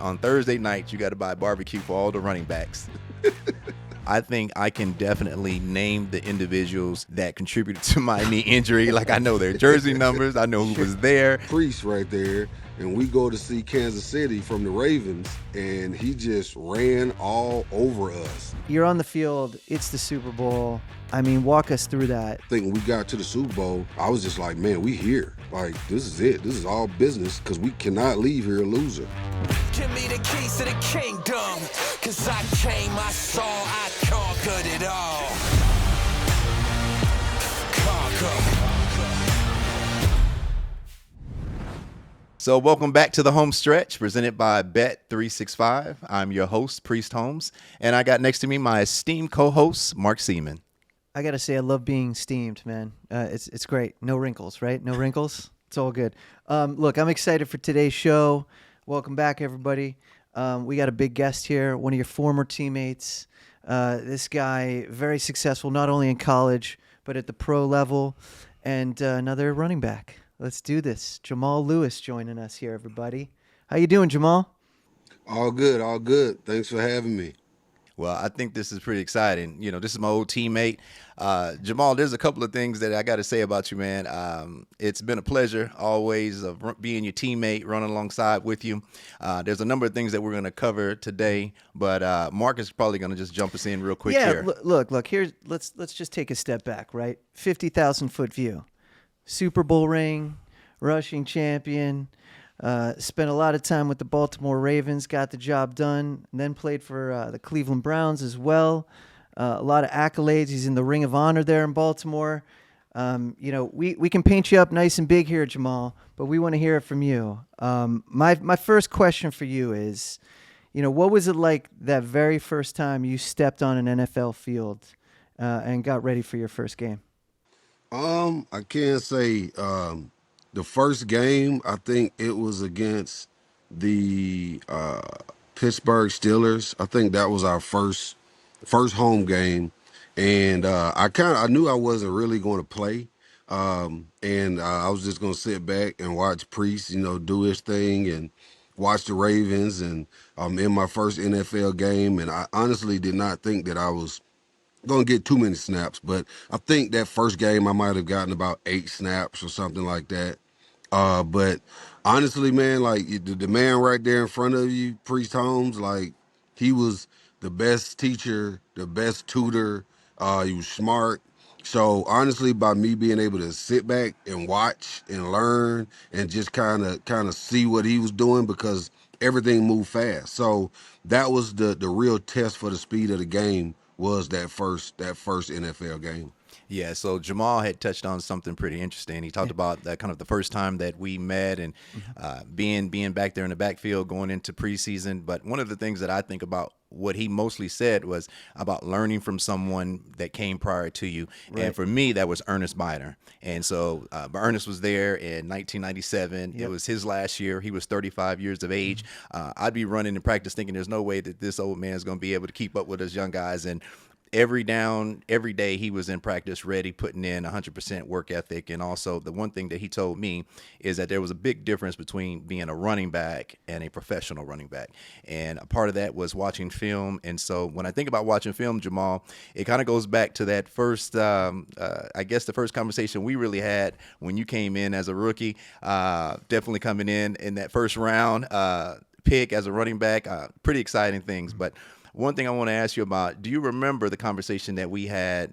On Thursday nights, you got to buy barbecue for all the running backs. I think I can definitely name the individuals that contributed to my knee injury. Like, I know their jersey numbers. I know who was there. Priest right there, and we go to see Kansas City from the Ravens, and he just ran all over us. You're on the field. It's the Super Bowl. I mean, walk us through that. I think when we got to the Super Bowl, I was just like, man, we here. Like, this is it. This is all business because we cannot leave here a loser. Give me the keys to the kingdom, cause I came, I saw, I conquered it all. So welcome back to the home stretch presented by Bet365. I'm your host, Priest Holmes, and I got next to me my esteemed co-host, Mark Seaman. I got to say, I love being steamed, man. It's great. No wrinkles, right? No wrinkles. It's all good. Look, I'm excited for today's show. Welcome back, everybody. We got a big guest here, one of your former teammates. This guy, very successful, not only in college, but at the pro level, and another running back. Let's do this. Jamal Lewis joining us here, everybody. How you doing, Jamal? All good, all good. Thanks for having me. Well, I think this is pretty exciting. You know, this is my old teammate. Jamal, there's a couple of things that I got to say about you, man. It's been a pleasure always of being your teammate, running alongside with you. There's a number of things that we're going to cover today, but Mark is probably going to just jump us in real quick here. Look. Here's let's just take a step back, right? 50,000-foot view. Super Bowl ring, rushing champion, spent a lot of time with the Baltimore Ravens, got the job done, and then played for the Cleveland Browns as well. A lot of accolades. He's in the Ring of Honor there in Baltimore. We can paint you up nice and big here, Jamal, but we want to hear it from you. My first question for you is, what was it like that very first time you stepped on an NFL field and got ready for your first game? I can't say the first game. I think it was against the Pittsburgh Steelers. I think that was our first home game, and I knew I wasn't really going to play, and I was just going to sit back and watch Priest, do his thing and watch the Ravens. And in my first NFL game, and I honestly did not think that I was gonna get too many snaps, but I think that first game I might have gotten about 8 snaps or something like that. But honestly, man, like the man right there in front of you, Priest Holmes, like he was the best teacher, the best tutor. He was smart. So honestly, by me being able to sit back and watch and learn and just kind of see what he was doing, because everything moved fast. So that was the real test for the speed of the game, was that first NFL game. Yeah, so Jamal had touched on something pretty interesting. He talked about that kind of the first time that we met and being back there in the backfield going into preseason. But one of the things that I think about what he mostly said was about learning from someone that came prior to you. Right. And for me, that was Ernest Biner. And so Ernest was there in 1997. Yep. It was his last year. He was 35 years of age. I'd be running in practice thinking there's no way that this old man is going to be able to keep up with us young guys. And every down, every day he was in practice ready, putting in 100% work ethic. And also the one thing that he told me is that there was a big difference between being a running back and a professional running back. And a part of that was watching film. And so when I think about watching film, Jamal, it kind of goes back to that first, I guess the first conversation we really had when you came in as a rookie, definitely coming in that first round pick as a running back, pretty exciting things. But one thing I want to ask you about, do you remember the conversation that we had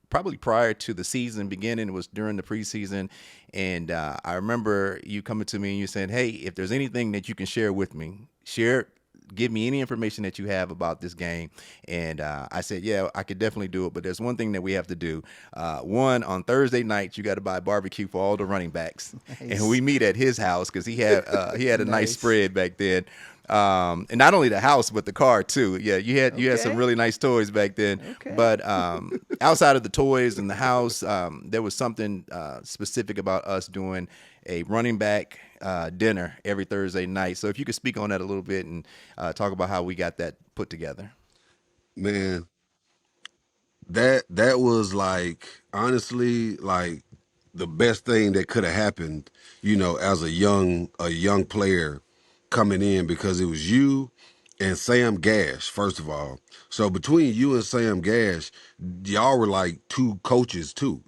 probably prior to the season beginning? It was during the preseason. And I remember you coming to me and you saying, hey, if there's anything that you can share with me, give me any information that you have about this game. And I said, yeah, I could definitely do it. But there's one thing that we have to do. One, on Thursday nights, you got to buy barbecue for all the running backs. Nice. And we meet at his house because he had a nice spread back then. And not only the house, but the car too. Yeah, you had some really nice toys back then. Okay. But outside of the toys and the house, there was something specific about us doing a running back dinner every Thursday night. So if you could speak on that a little bit and talk about how we got that put together. Man, that was like, honestly, like the best thing that could have happened, as a young player. coming in because it was you and Sam Gash, first of all. So between you and Sam Gash, y'all were like two coaches too,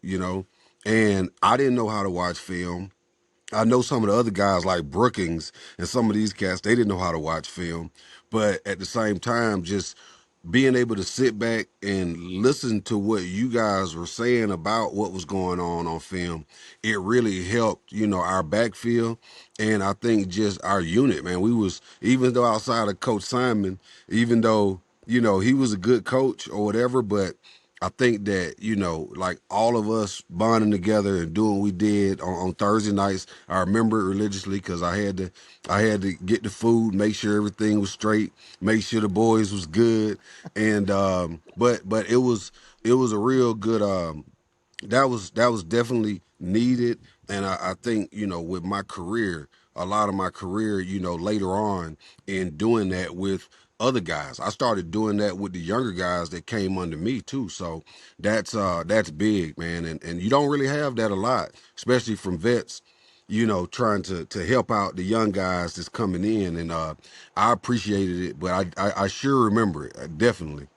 And I didn't know how to watch film. I know some of the other guys like Brookings and some of these cats, they didn't know how to watch film. But at the same time, just being able to sit back and listen to what you guys were saying about what was going on film, it really helped, our backfield. And I think just our unit, man, we was, even though outside of Coach Simon, even though, he was a good coach or whatever, but I think that, like all of us bonding together and doing what we did on Thursday nights, I remember it religiously because I had to get the food, make sure everything was straight, make sure the boys was good. And but it was a real good that was definitely needed. And I think, with my career, a lot of my career, later on in doing that with other guys, I started doing that with the younger guys that came under me too. So that's big, man. And you don't really have that a lot, especially from vets, trying to help out the young guys that's coming in. And I appreciated it, but I sure remember it, definitely.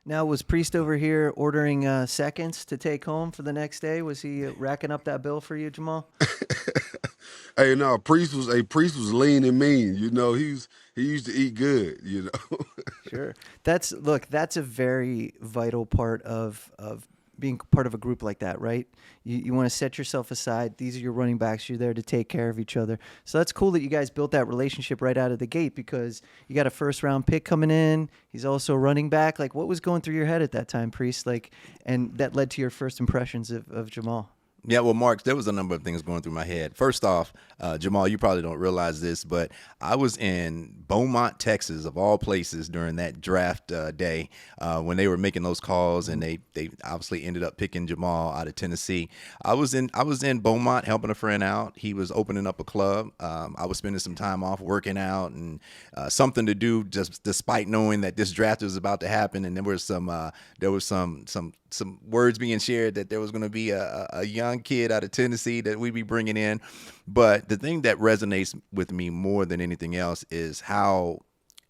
Now, was Priest over here ordering seconds to take home for the next day? Was he racking up that bill for you, Jamal? Hey, no, Priest was lean and mean. He used to eat good. Sure. That's a very vital part of being part of a group like that, right? You want to set yourself aside. These are your running backs. You're there to take care of each other. So that's cool that you guys built that relationship right out of the gate because you got a first-round pick coming in. He's also a running back. Like, what was going through your head at that time, Priest? And that led to your first impressions of Jamal. Yeah, well, Mark, there was a number of things going through my head. First off, Jamal, you probably don't realize this, but I was in Beaumont, Texas, of all places, during that draft day when they were making those calls, and they obviously ended up picking Jamal out of Tennessee. I was in Beaumont helping a friend out. He was opening up a club. I was spending some time off working out and something to do, just despite knowing that this draft was about to happen, and there was some words being shared that there was going to be a young kid out of Tennessee that we'd be bringing in. But the thing that resonates with me more than anything else is how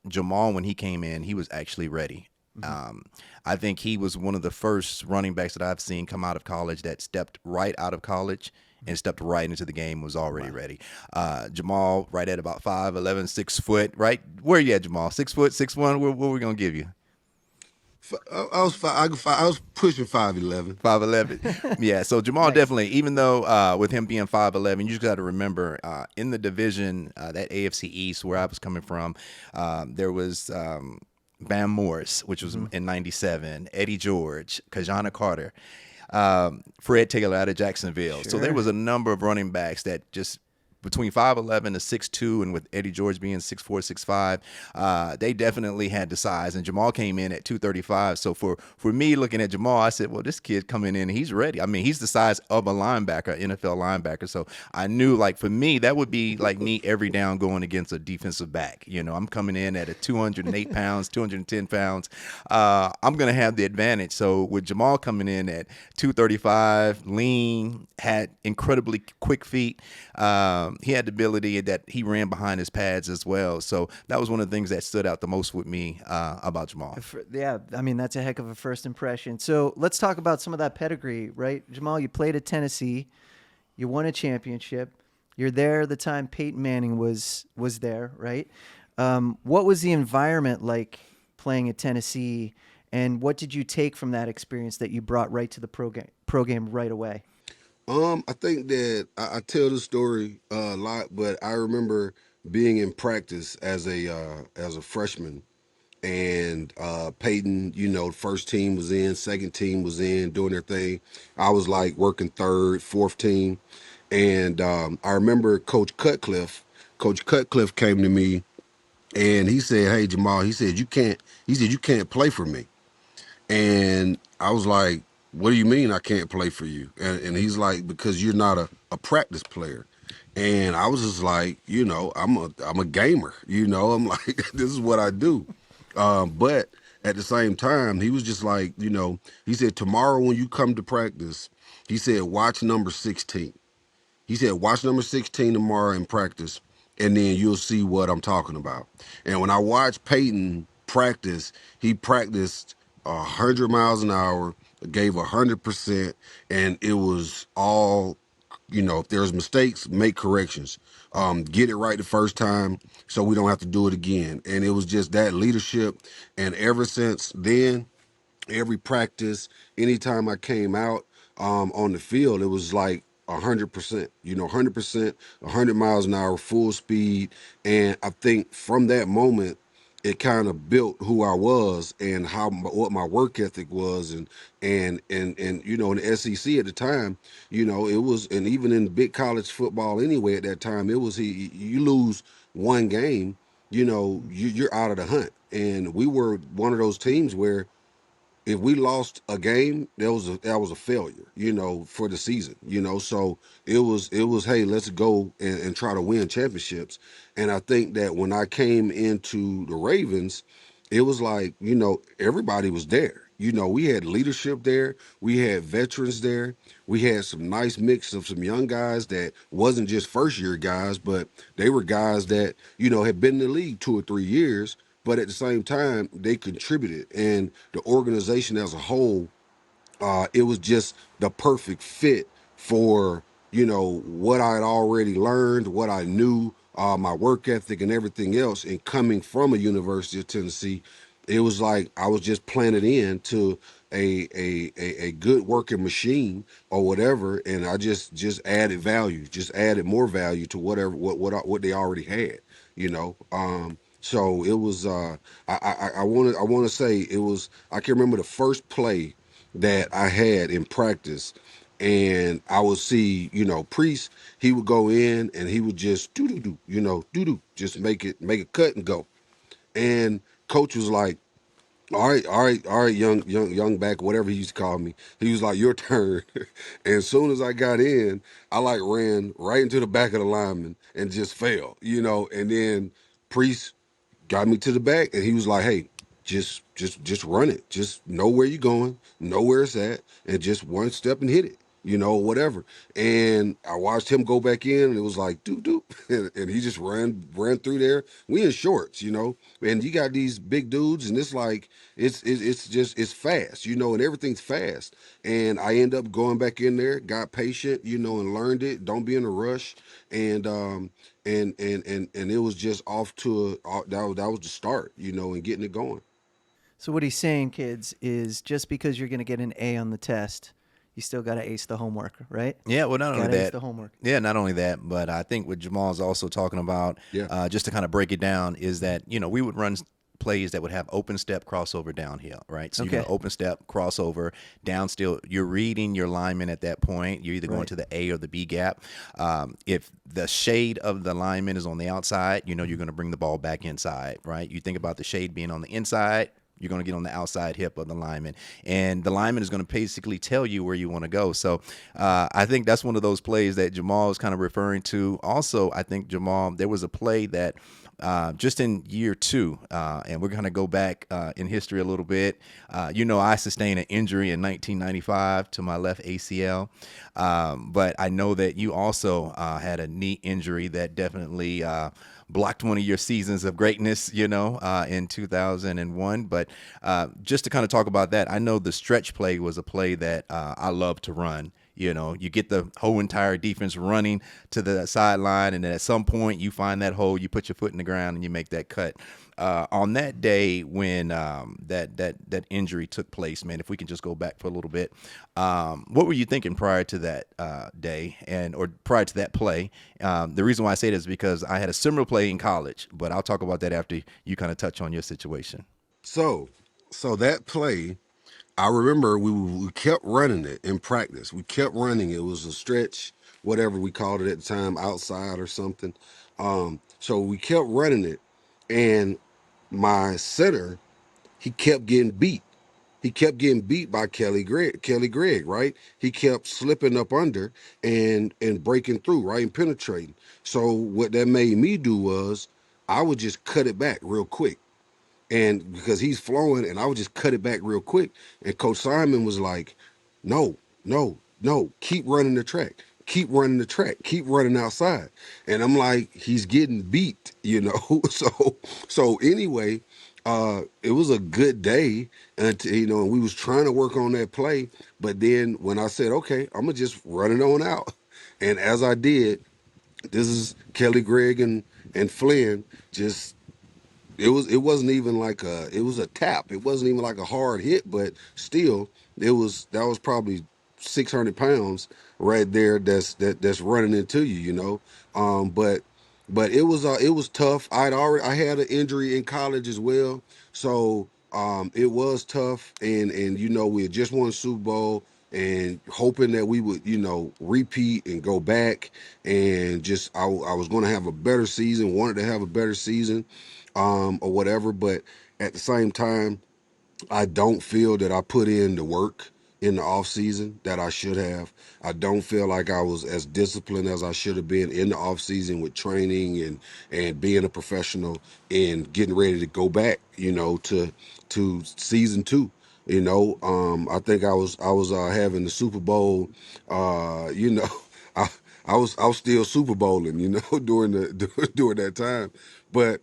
Jamal, when he came in, he was actually ready. Mm-hmm. I think he was one of the first running backs that I've seen come out of college that stepped right out of college and stepped right into the game, was already ready. Jamal, right at about 5'11", 6 foot, right? Where you at, Jamal? 6 foot, 6'1"? What are we going to give you? I was pushing 5'11". 5'11". Yeah, so Jamal Nice. definitely, even though with him being 5'11", you just got to remember in the division, that AFC East where I was coming from, there was Bam Morris, which was in 97, Eddie George, Kajana Carter, Fred Taylor out of Jacksonville. So there Sure. was a number of running backs that just between 5'11" to 6'2", and with Eddie George being 6'4", 6'5", they definitely had the size. And Jamal came in at 235. So for me, looking at Jamal, I said, well, this kid coming in, he's ready. I mean, he's the size of a linebacker, NFL linebacker. So I knew, like, for me, that would be like me every down going against a defensive back. I'm coming in at a 208 pounds, 210 pounds. I'm going to have the advantage. So with Jamal coming in at 235, lean, had incredibly quick feet, he had the ability that he ran behind his pads as well. So that was one of the things that stood out the most with me about Jamal. Yeah, I mean, that's a heck of a first impression. So let's talk about some of that pedigree, right? Jamal, you played at Tennessee. You won a championship. You're there the time Peyton Manning was there, right? What was the environment like playing at Tennessee, and what did you take from that experience that you brought right to the pro game right away? I think that I tell the story a lot, but I remember being in practice as a freshman, and Peyton, first team was in, second team was in, doing their thing. I was like working third, fourth team, and I remember Coach Cutcliffe. Coach Cutcliffe came to me, and he said, "Hey Jamal," he said, "You can't." He said, "You can't play for me." And I was like, what do you mean I can't play for you? And he's like, because you're not a practice player. And I was just like, I'm a gamer. I'm like, this is what I do. But at the same time, he was just like, he said, tomorrow when you come to practice, he said, watch number 16. He said, watch number 16 tomorrow in practice. and then you'll see what I'm talking about. And when I watched Peyton practice, he practiced 100 miles an hour, gave 100%, and it was all, if there's mistakes, make corrections. Get it right the first time so we don't have to do it again. And it was just that leadership. And ever since then, every practice, anytime I came out on the field, it was like 100%, 100%, 100 miles an hour, full speed. And I think from that moment, it kind of built who I was and what my work ethic was, and in the SEC at the time, it was, and even in big college football anyway at that time, it was you lose one game, you're out of the hunt, and we were one of those teams where if we lost a game, that was a failure, for the season, So it was hey, let's go and try to win championships. And I think that when I came into the Ravens, it was like, everybody was there. We had leadership there, we had veterans there, we had some nice mix of some young guys that wasn't just first year guys, but they were guys that, had been in the league 2 or 3 years, but at the same time, they contributed. And the organization as a whole, it was just the perfect fit for, what I had already learned, what I knew, my work ethic and everything else. And coming from a University of Tennessee, it was like I was just planted into a good working machine or whatever, and I just added value, just added more value to whatever what they already had, So it was I want to say it was, I can remember the first play that I had in practice, and I would see, Priest, he would go in and he would just do, just make a cut and go. And coach was like, all right, young back, whatever he used to call me. He was like, your turn. And as soon as I got in, I like ran right into the back of the lineman and just fell, and then Priest got me to the back, and he was like, hey, just run it. Just know where you're going, know where it's at, and just one step and hit it, whatever. And I watched him go back in, and it was like, doop, doop. And he just ran through there. We in shorts, and you got these big dudes, and it's like, it's fast, and everything's fast. And I end up going back in there, got patient, and learned it. Don't be in a rush. And it was just off to that was the start, and getting it going. So what he's saying, kids, is just because you're going to get an A on the test, you still got to ace the homework, right? Yeah, well, not only Gotta ace that, the homework. yeah, not only that, but I think what Jamal's also talking about, just to kind of break it down, is that we would run plays that would have open step, crossover, downhill, right? So you're going to open step, crossover, down still. You're reading your lineman at that point. You're either going to the A or the B gap. If the shade of the lineman is on the outside, you're going to bring the ball back inside, right? You think about the shade being on the inside, you're going to get on the outside hip of the lineman, and the lineman is going to basically tell you where you want to go. So I think that's one of those plays that Jamal is kind of referring to. Also, I think, Jamal, there was a play that just in year 2, and we're going to go back in history a little bit. I sustained an injury in 1995 to my left ACL, but I know that you also had a knee injury that definitely blocked one of your seasons of greatness, in 2001. But just to kind of talk about that, I know the stretch play was a play that I love to run. You get the whole entire defense running to the sideline, and then at some point you find that hole, you put your foot in the ground, and you make that cut. On that day when that injury took place, man, if we can just go back for a little bit, what were you thinking prior to that day or prior to that play? The reason why I say this is because I had a similar play in college, but I'll talk about that after you kind of touch on your situation. So that play, I remember we kept running it in practice. We kept running. It was a stretch, whatever we called it at the time, outside or something. So we kept running it, and my center, he kept getting beat. He kept getting beat by Kelly Gregg, right? He kept slipping up under and breaking through, right, and penetrating. So what that made me do was I would just cut it back real quick. And because he's flowing, and I would just cut it back real quick. And Coach Simon was like, no, keep running the track. keep running the track, keep running outside. And I'm like, he's getting beat, you know. So anyway, it was a good day until, you know, and we was trying to work on that play. But then when I said, okay, I'm gonna just run it on out. And as I did, this is Kelly, Greg, and Flynn just it wasn't even like it was a tap. It wasn't even like a hard hit, but still that was probably 600 pounds right there that's running into you, you know. But it was tough. I had an injury in college as well, so it was tough. And you know, we had just won Super Bowl and hoping that we would, you know, repeat and go back and just I was going to have a better season. Wanted to have a better season, or whatever. But at the same time, I don't feel that I put in the work in the off season that I should have. I don't feel like I was as disciplined as I should have been in the off season with training and being a professional and getting ready to go back, you know, to season 2. You know, I think I was having the Super Bowl, you know, I I was still Super Bowling, you know, during that time. But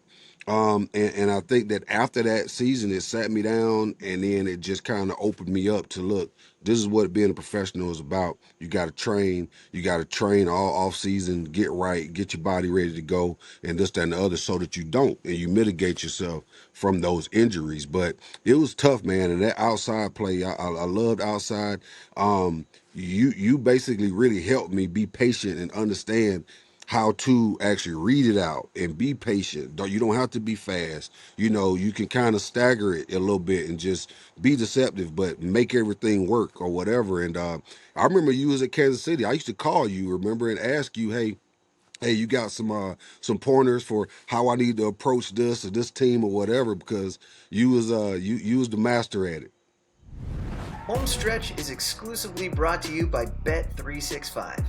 and I think that after that season, it sat me down, and then it just kind of opened me up to look. This is what being a professional is about. You got to train. You got to train all off season, get right, get your body ready to go, and this, that, and the other, so that you don't and you mitigate yourself from those injuries. But it was tough, man. And that outside play, I loved outside. You basically really helped me be patient and understand how to actually read it out and be patient. You don't have to be fast. You know, you can kind of stagger it a little bit and just be deceptive, but make everything work or whatever. And I remember you was at Kansas City. I used to call you, remember, and ask you, hey, you got some pointers for how I need to approach this or this team or whatever, because you was you was the master at it. Home Stretch is exclusively brought to you by Bet365.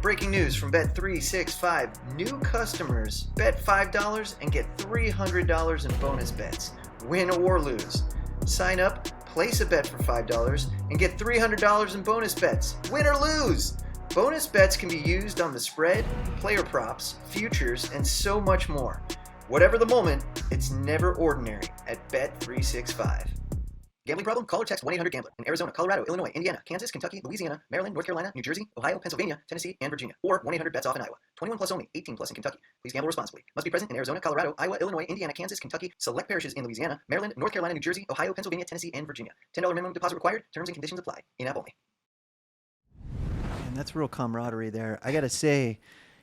Breaking news from Bet365. New customers bet $5 and get $300 in bonus bets, win or lose. Sign up, place a bet for $5 and get $300 in bonus bets, win or lose. Bonus bets can be used on the spread, player props, futures, and so much more. Whatever the moment, it's never ordinary at Bet365. Gambling problem? Call or text 1-800-GAMBLER in Arizona, Colorado, Illinois, Indiana, Kansas, Kentucky, Louisiana, Maryland, North Carolina, New Jersey, Ohio, Pennsylvania, Tennessee, and Virginia. Or 1-800-BETS-OFF in Iowa. 21 plus only. 18 plus in Kentucky. Please gamble responsibly. Must be present in Arizona, Colorado, Iowa, Illinois, Indiana, Kansas, Kentucky, select parishes in Louisiana, Maryland, North Carolina, New Jersey, Ohio, Pennsylvania, Tennessee, and Virginia. $10 minimum deposit required. Terms and conditions apply. In-app only. And that's real camaraderie there. I got to say,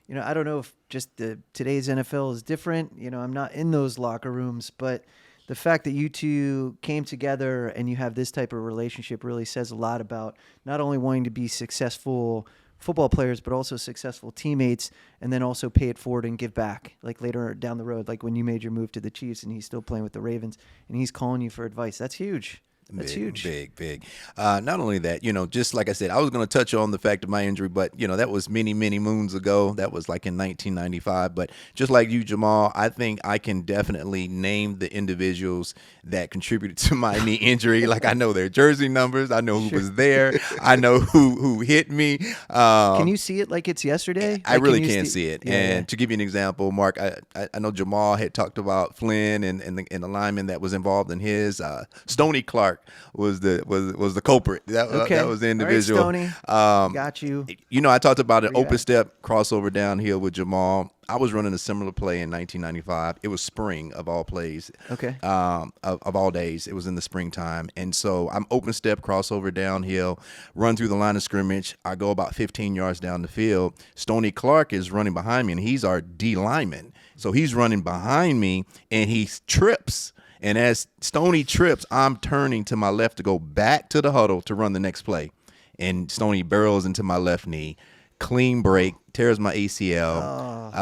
you know, I don't know if just today's NFL is different. You know, I'm not in those locker rooms, but the fact that you two came together and you have this type of relationship really says a lot about not only wanting to be successful football players, but also successful teammates, and then also pay it forward and give back, like later down the road, like when you made your move to the Chiefs and he's still playing with the Ravens and he's calling you for advice. That's huge. That's huge. Big. Not only that, you know, just like I said, I was going to touch on the fact of my injury, but, you know, that was many moons ago. That was like in 1995. But just like you, Jamal, I think I can definitely name the individuals that contributed to my knee injury. Like, I know their jersey numbers. I know who was there. I know who hit me. Can you see it like it's yesterday? I really can see it. And to give you an example, Mark, I know Jamal had talked about Flynn and the lineman that was involved in his. Stoney Clark was the culprit. That was the individual. All right, Stoney. Got you. You know, I talked about an open step crossover downhill with Jamal. I was running a similar play in 1995. It was spring of all plays. Okay. Of all days, it was in the springtime, and so I'm open step crossover downhill, run through the line of scrimmage. I go about 15 yards down the field. Stoney Clark is running behind me, and he's our D lineman. So he's running behind me, and he trips. And as Stoney trips, I'm turning to my left to go back to the huddle to run the next play. And Stoney barrels into my left knee, clean break, tears my ACL.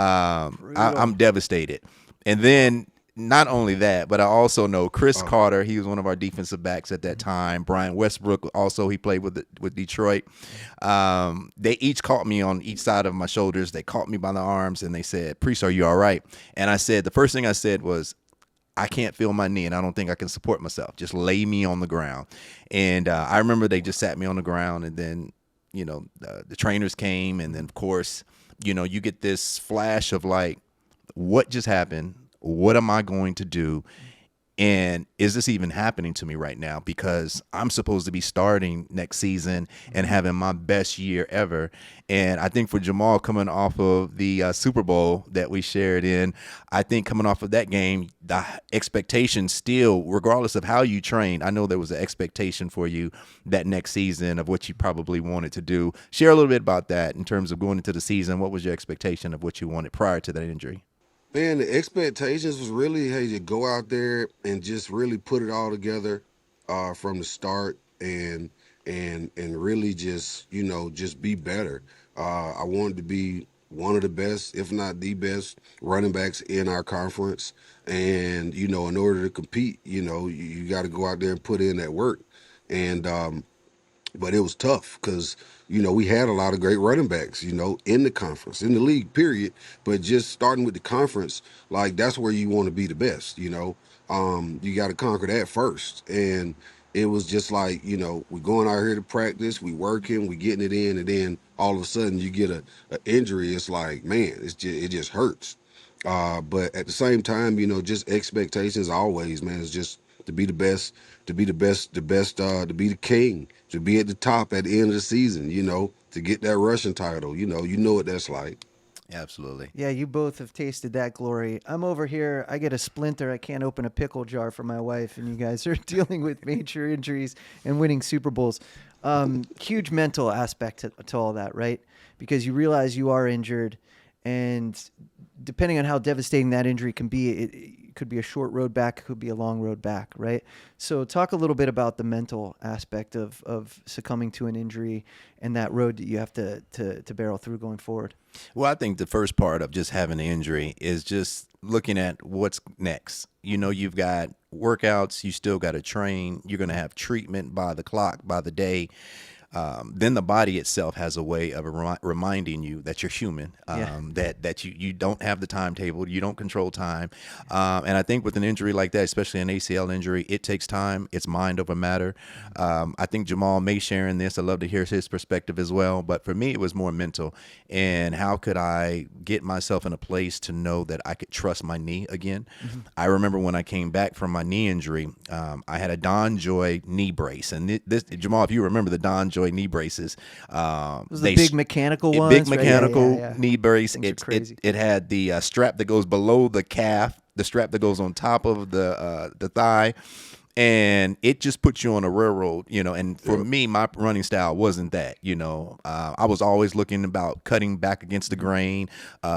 I'm devastated. And then not only that, but I also know Chris Carter. He was one of our defensive backs at that time. Brian Westbrook also, he played with Detroit. They each caught me on each side of my shoulders. They caught me by the arms, and they said, "Priest, are you all right?" And I said, the first thing I said was, I can't feel my knee, and I don't think I can support myself. Just lay me on the ground. And I remember they just sat me on the ground, and then the trainers came, and then of course, you get this flash of like, what just happened? What am I going to do? And is this even happening to me right now? Because I'm supposed to be starting next season and having my best year ever. And I think for Jamal, coming off of the Super Bowl that we shared in, I think coming off of that game, the expectation still, regardless of how you trained, I know there was an expectation for you that next season of what you probably wanted to do. Share a little bit about that in terms of going into the season. What was your expectation of what you wanted prior to that injury? Man, the expectations was really, hey, to go out there and just really put it all together from the start and really just just be better. I wanted to be one of the best, if not the best, running backs in our conference. And in order to compete, you got to go out there and put in that work. And but it was tough because we had a lot of great running backs in the conference, in the league, period. But just starting with the conference, like, that's where you want to be the best. You got to conquer that first. And it was just like, we're going out here to practice, we working, we getting it in, and then all of a sudden you get a injury. It's like, man, it just hurts. But at the same time, just expectations always, man, is just to be the best, to be the best, to be the king, to be at the top at the end of the season, to get that rushing title. You know what that's like. Absolutely. Yeah, you both have tasted that glory. I'm over here. I get a splinter. I can't open a pickle jar for my wife, and you guys are dealing with major injuries and winning Super Bowls. Huge mental aspect to all that, right? Because you realize you are injured, and depending on how devastating that injury can be, it could be a short road back, it could be a long road back, right? So talk a little bit about the mental aspect of succumbing to an injury and that road that you have to barrel through going forward. Well, I think the first part of just having an injury is just looking at what's next. You've got workouts, you still got to train, you're going to have treatment by the clock, by the day. Then the body itself has a way of reminding you that you're human, that you don't have the timetable, you don't control time. And I think with an injury like that, especially an ACL injury, it takes time. It's mind over matter. I think Jamal may share in this. I'd love to hear his perspective as well. But for me, it was more mental. And how could I get myself in a place to know that I could trust my knee again? Mm-hmm. I remember when I came back from my knee injury, I had a Don Joy knee brace. And this, Jamal, if you remember the Don Joy knee braces. Those the big mechanical ones? Big mechanical knee brace. It had the strap that goes below the calf, the strap that goes on top of the thigh, and it just puts you on a railroad, and for me, my running style wasn't that, I was always looking about cutting back against the grain,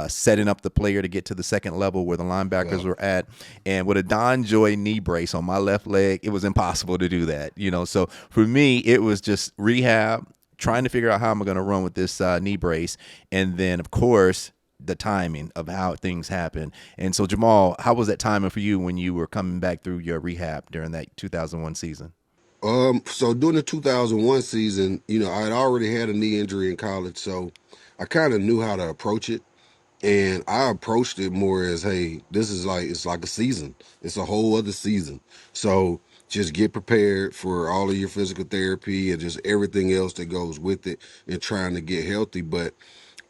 setting up the player to get to the second level where the linebackers were at. And with a Don Joy knee brace on my left leg, it was impossible to do that, so for me, it was just rehab, trying to figure out how I'm going to run with this knee brace. And then, of course, the timing of how things happen. And so, Jamal, how was that timing for you when you were coming back through your rehab during that 2001 season? So during the 2001 season, I had already had a knee injury in college, so I kind of knew how to approach it. And I approached it more as, hey, it's like a season. It's a whole other season. So just get prepared for all of your physical therapy and just everything else that goes with it and trying to get healthy. But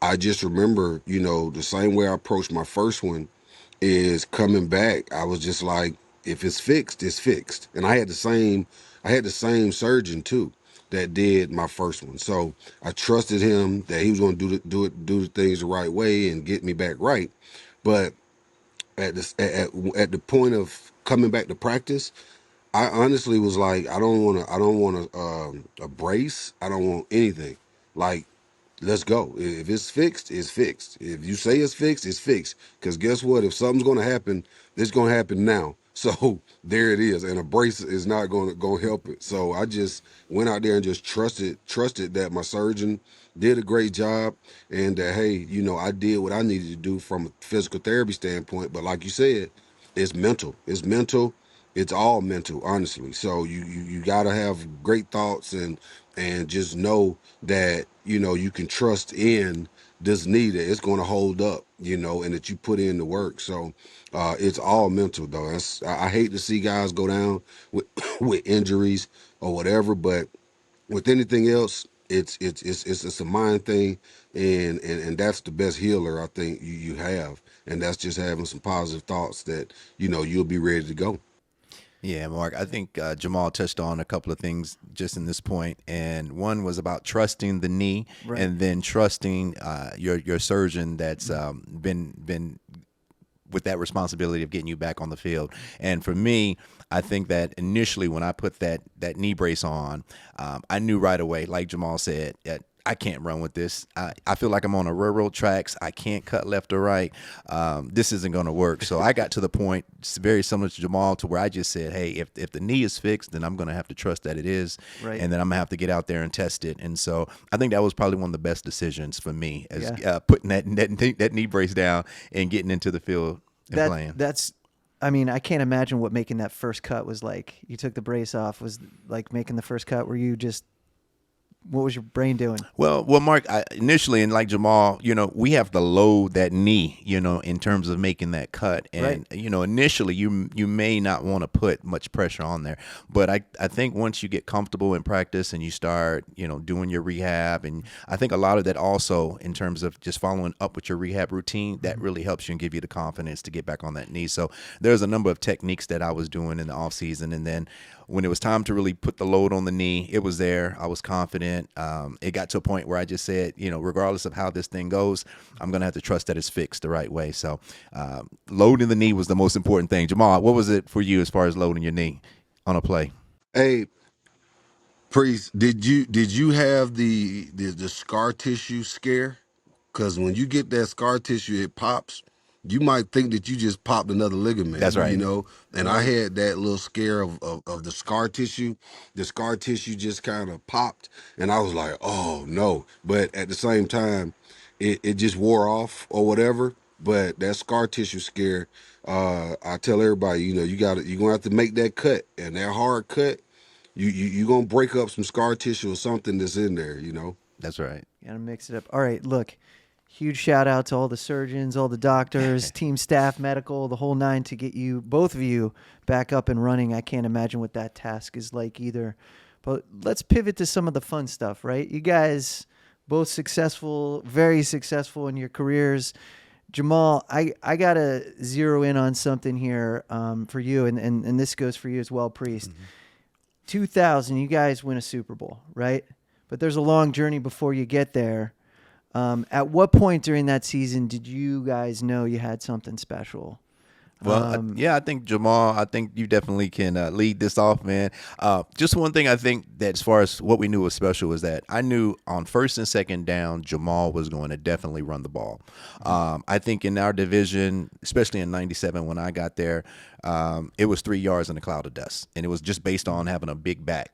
I just remember, the same way I approached my first one is coming back. I was just like, if it's fixed, it's fixed. And I had the same surgeon too that did my first one. So I trusted him that he was going to do the things the right way and get me back right. But at the point of coming back to practice, I honestly was like, I don't want a brace. I don't want anything. Like, let's go. If it's fixed, it's fixed. If you say it's fixed, it's fixed. Because guess what? If something's going to happen, it's going to happen now. So there it is. And a brace is not going to help it. So I just went out there and just trusted that my surgeon did a great job and that, hey, I did what I needed to do from a physical therapy standpoint. But like you said, it's mental. It's mental. It's all mental, honestly. So you got to have great thoughts and just know that, you can trust in this knee that it's going to hold up, and that you put in the work. So it's all mental, though. I hate to see guys go down with with injuries or whatever, but with anything else, It's a mind thing, and that's the best healer I think you have, and that's just having some positive thoughts that you'll be ready to go. Yeah, Mark, I think Jamal touched on a couple of things just in this point, and one was about trusting the knee, Right. and then trusting your surgeon that's been with that responsibility of getting you back on the field. And for me, I think that initially when I put that knee brace on, I knew right away, like Jamal said, that I can't run with this. I feel like I'm on a railroad tracks. I can't cut left or right. This isn't going to work. So I got to the point, it's very similar to Jamal, to where I just said, hey, if the knee is fixed, then I'm going to have to trust that it is. Right. And then I'm going to have to get out there and test it. And so I think that was probably one of the best decisions for me, as Yeah. putting that knee brace down and getting into the field and playing. That's, I mean, I can't imagine what making that first cut was like. You took the brace off. Was like making the first cut. Were you just, what was your brain doing? Well, Mark, initially, and like Jamal, we have to load that knee, in terms of making that cut. And, Right. Initially you may not want to put much pressure on there. But I think once you get comfortable in practice and you start, doing your rehab, and I think a lot of that also in terms of just following up with your rehab routine, that really helps you and give you the confidence to get back on that knee. So there's a number of techniques that I was doing in the off season. And then when it was time to really put the load on the knee, it was there. I was confident. It got to a point where I just said, regardless of how this thing goes, I'm going to have to trust that it's fixed the right way. So loading the knee was the most important thing. Jamal, what was it for you as far as loading your knee on a play? Hey, Priest, did you have the scar tissue scare? Because when you get that scar tissue, it pops. You might think that you just popped another ligament. That's right. And I had that little scare of the scar tissue. The scar tissue just kind of popped, and I was like, oh no. But at the same time, it just wore off or whatever. But that scar tissue scare, I tell everybody, you're gonna have to make that cut, and that hard cut, you gonna break up some scar tissue or something that's in there. That's right. Gotta mix it up. All right, look, huge shout out to all the surgeons, all the doctors, team staff, medical, the whole nine to get you, both of you, back up and running. I can't imagine what that task is like either. But let's pivot to some of the fun stuff, right? You guys both successful, very successful in your careers. Jamal, I got to zero in on something here for you, and this goes for you as well, Priest. 2000, you guys win a Super Bowl, right? But there's a long journey before you get there. At what point during that season did you guys know you had something special? Well, yeah, I think Jamal, I think you definitely can lead this off, man. Just one thing I think that as far as what we knew was special was that I knew on first and second down, Jamal was going to definitely run the ball. I think in our division, especially in 97 when I got there, it was 3 yards in a cloud of dust. And it was just based on having a big back.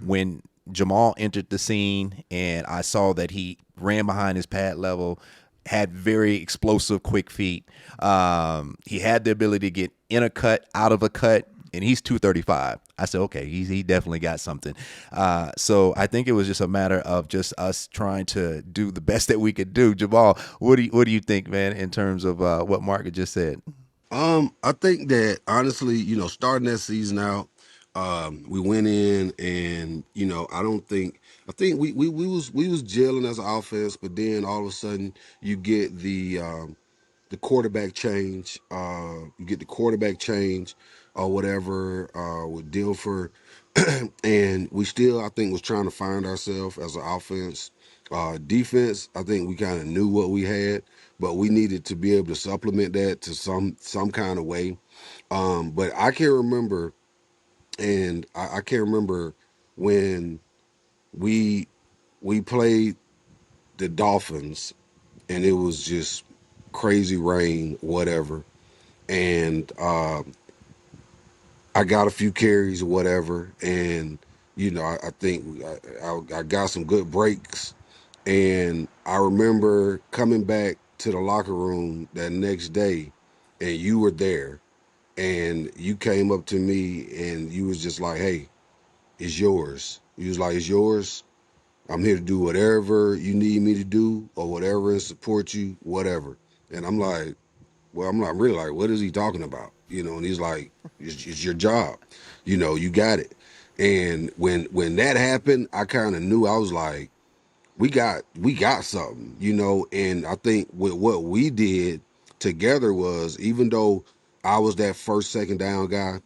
When Jamal entered the scene and I saw that he ran behind his pad level, had very explosive, quick feet. He had the ability to get in a cut, out of a cut, and he's 235. I said, okay, he definitely got something. So I think it was just a matter of just us trying to do the best that we could do. Jamal, what do you think, man, in terms of what Mark had just said? I think that honestly, starting that season out, we went in and I think we was gelling as an offense, but then all of a sudden you get the quarterback change, or whatever with Dilfer, and we still I think was trying to find ourselves as an offense. Defense, I think we kind of knew what we had, but we needed to be able to supplement that to some kind of way. But I can't remember, and I can't remember when we played the Dolphins, and it was just crazy rain, whatever, and I got a few carries or whatever, and I think I got some good breaks, and I remember coming back to the locker room that next day, and you were there, and you came up to me and you was just like, "Hey, it's yours." You was like, "It's yours. I'm here to do whatever you need me to do or whatever and support you, whatever." And I'm like, well, I'm not really like, what is he talking about? And he's like, it's your job. You got it. And when that happened, I kind of knew. I was like, we got something, And I think with what we did together was, even though I was that first, second down guy,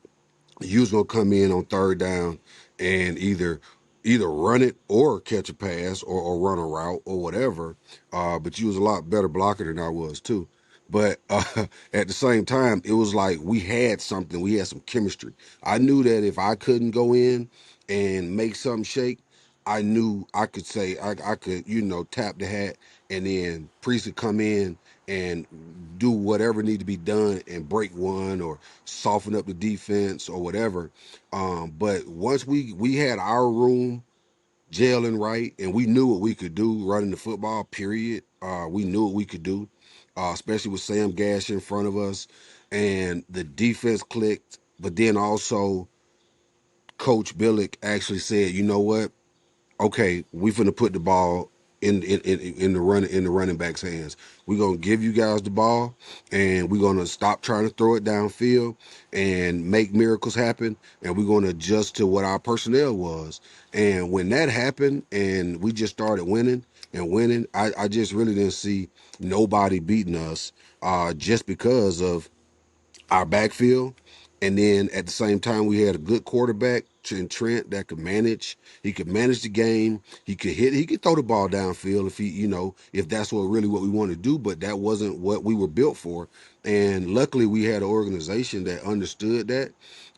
you was gonna come in on third down and either run it or catch a pass or run a route or whatever. But you was a lot better blocker than I was too. But at the same time, it was like we had something. We had some chemistry. I knew that if I couldn't go in and make something shake, I knew I could say I could tap the hat, and then Priest could come in and do whatever need to be done and break one or soften up the defense or whatever. But once we had our room gelling right, and we knew what we could do running the football, period. We knew what we could do, especially with Sam Gash in front of us, and the defense clicked. But then also, Coach Billick actually said, "You know what? Okay, we finna put the ball in the running back's hands. We're gonna give you guys the ball, and we're gonna stop trying to throw it downfield and make miracles happen, and we're gonna adjust to what our personnel was." And when that happened, and we just started winning and winning, I just really didn't see nobody beating us, just because of our backfield. And then at the same time, we had a good quarterback in Trent that could manage. He could manage the game. He could throw the ball downfield if that's what we want to do. But that wasn't what we were built for. And luckily, we had an organization that understood that,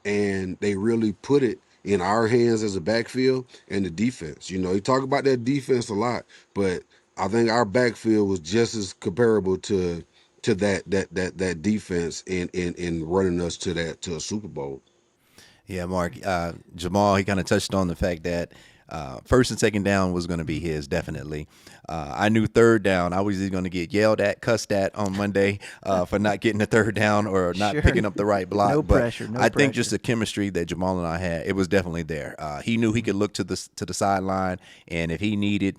and they really put it in our hands as a backfield and the defense. You talk about that defense a lot, but I think our backfield was just as comparable to that defense in running us to a Super Bowl. Yeah, Mark. Jamal, he kind of touched on the fact that first and second down was going to be his, definitely. I knew third down, I was either going to get yelled at, cussed at on Monday for not getting the third down or not picking up the right block. No but pressure. I think just the chemistry that Jamal and I had, it was definitely there. He knew he could look to the sideline, and if he needed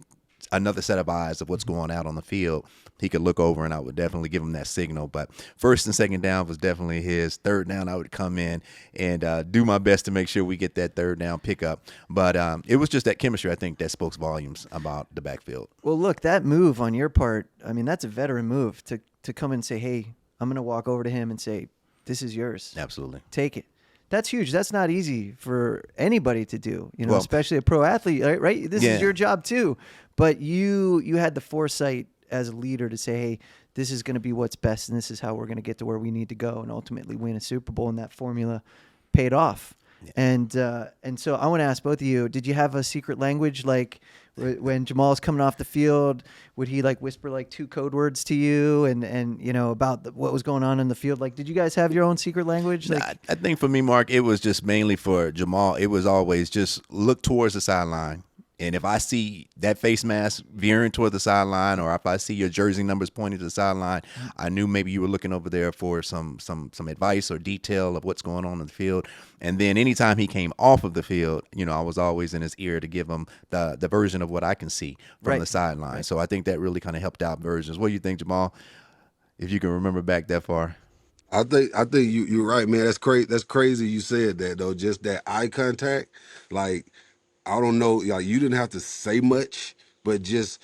another set of eyes of what's going out on the field, he could look over, and I would definitely give him that signal. But first and second down was definitely his. Third down, I would come in and do my best to make sure we get that third down pickup. But it was just that chemistry, I think, that spoke volumes about the backfield. Well, look, that move on your part, I mean, that's a veteran move to come and say, hey, I'm going to walk over to him and say, this is yours. Absolutely. Take it. That's huge. That's not easy for anybody to do, especially a pro athlete, right? This is your job too. But you had the foresight as a leader to say, hey, this is going to be what's best, and this is how we're going to get to where we need to go and ultimately win a Super Bowl, and that formula paid off. Yeah. And so I want to ask both of you, did you have a secret language? Like when Jamal's coming off the field, would he whisper two code words to you and about what was going on in the field? Like, did you guys have your own secret language? I think for me, Mark, it was just mainly for Jamal. It was always just look towards the sideline. And if I see that face mask veering toward the sideline, or if I see your jersey numbers pointing to the sideline, I knew maybe you were looking over there for some advice or detail of what's going on in the field. And then anytime he came off of the field, I was always in his ear to give him the version of what I can see from the sideline. Right. So I think that really kind of helped out versions. What do you think, Jamal, if you can remember back that far? I think you're right, man. That's crazy. That's crazy you said that, though. Just that eye contact, I don't know, you didn't have to say much, but just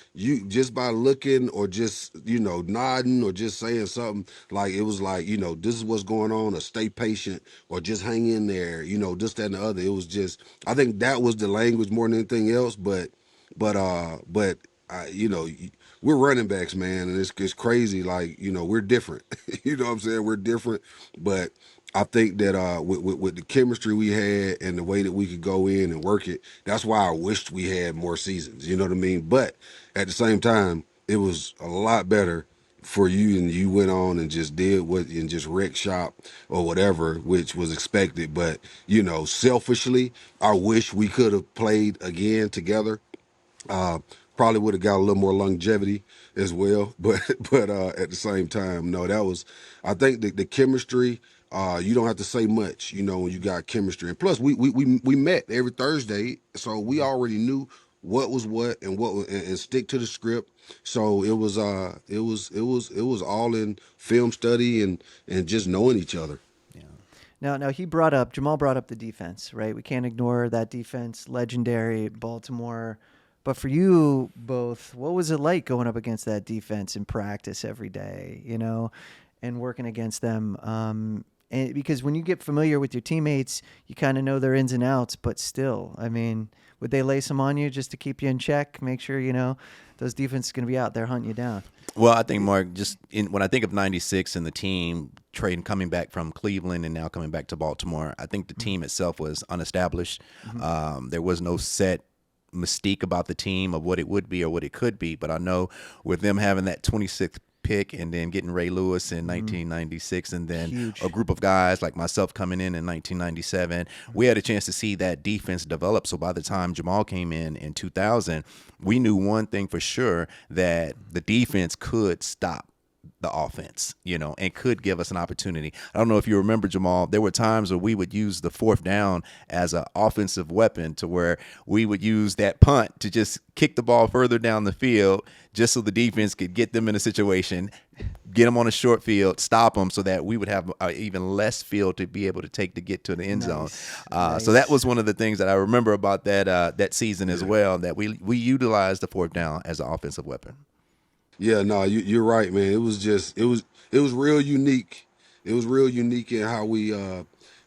by looking or just nodding or just saying something, it was this is what's going on, or stay patient, or just hang in there, this, that, and the other. It was just, I think that was the language more than anything else. But we're running backs, man, and it's crazy. We're different. You know what I'm saying? We're different, but I think that with the chemistry we had and the way that we could go in and work it, that's why I wished we had more seasons. You know what I mean? But at the same time, it was a lot better for you, and you went on and just did and just wrecked shop or whatever, which was expected. But selfishly, I wish we could have played again together. Probably would have got a little more longevity as well, but at the same time, no, I think the chemistry. You don't have to say much, when you got chemistry, and plus we met every Thursday, so we already knew what was what and and stick to the script. So it was all in film study and just knowing each other. Now Jamal brought up the defense, right? We can't ignore that defense, legendary Baltimore. But for you both, what was it like going up against that defense in practice every day, and working against them? And because when you get familiar with your teammates, you kind of know their ins and outs. But still, I mean, would they lace them on you just to keep you in check? Make sure those defenses going to be out there hunting you down. Well, I think, Mark, when I think of '96 and the team coming back from Cleveland and now coming back to Baltimore, I think the team itself was unestablished. There was no set mystique about the team of what it would be or what it could be. But I know with them having that 26th pick and then getting Ray Lewis in 1996 and then Huge. a group of guys like myself coming in 1997, we had a chance to see that defense develop. So by the time Jamal came in 2000, we knew one thing for sure, that the defense could stop the offense, and could give us an opportunity. I don't know if you remember, Jamal, there were times where we would use the fourth down as an offensive weapon, to where we would use that punt to just kick the ball further down the field just so the defense could get them in a situation, get them on a short field, stop them, so that we would have even less field to be able to take to get to the end zone. So that was one of the things that I remember about that season as well, that we utilized the fourth down as an offensive weapon. Yeah, no, you're right, man. It was real unique. It was real unique in how we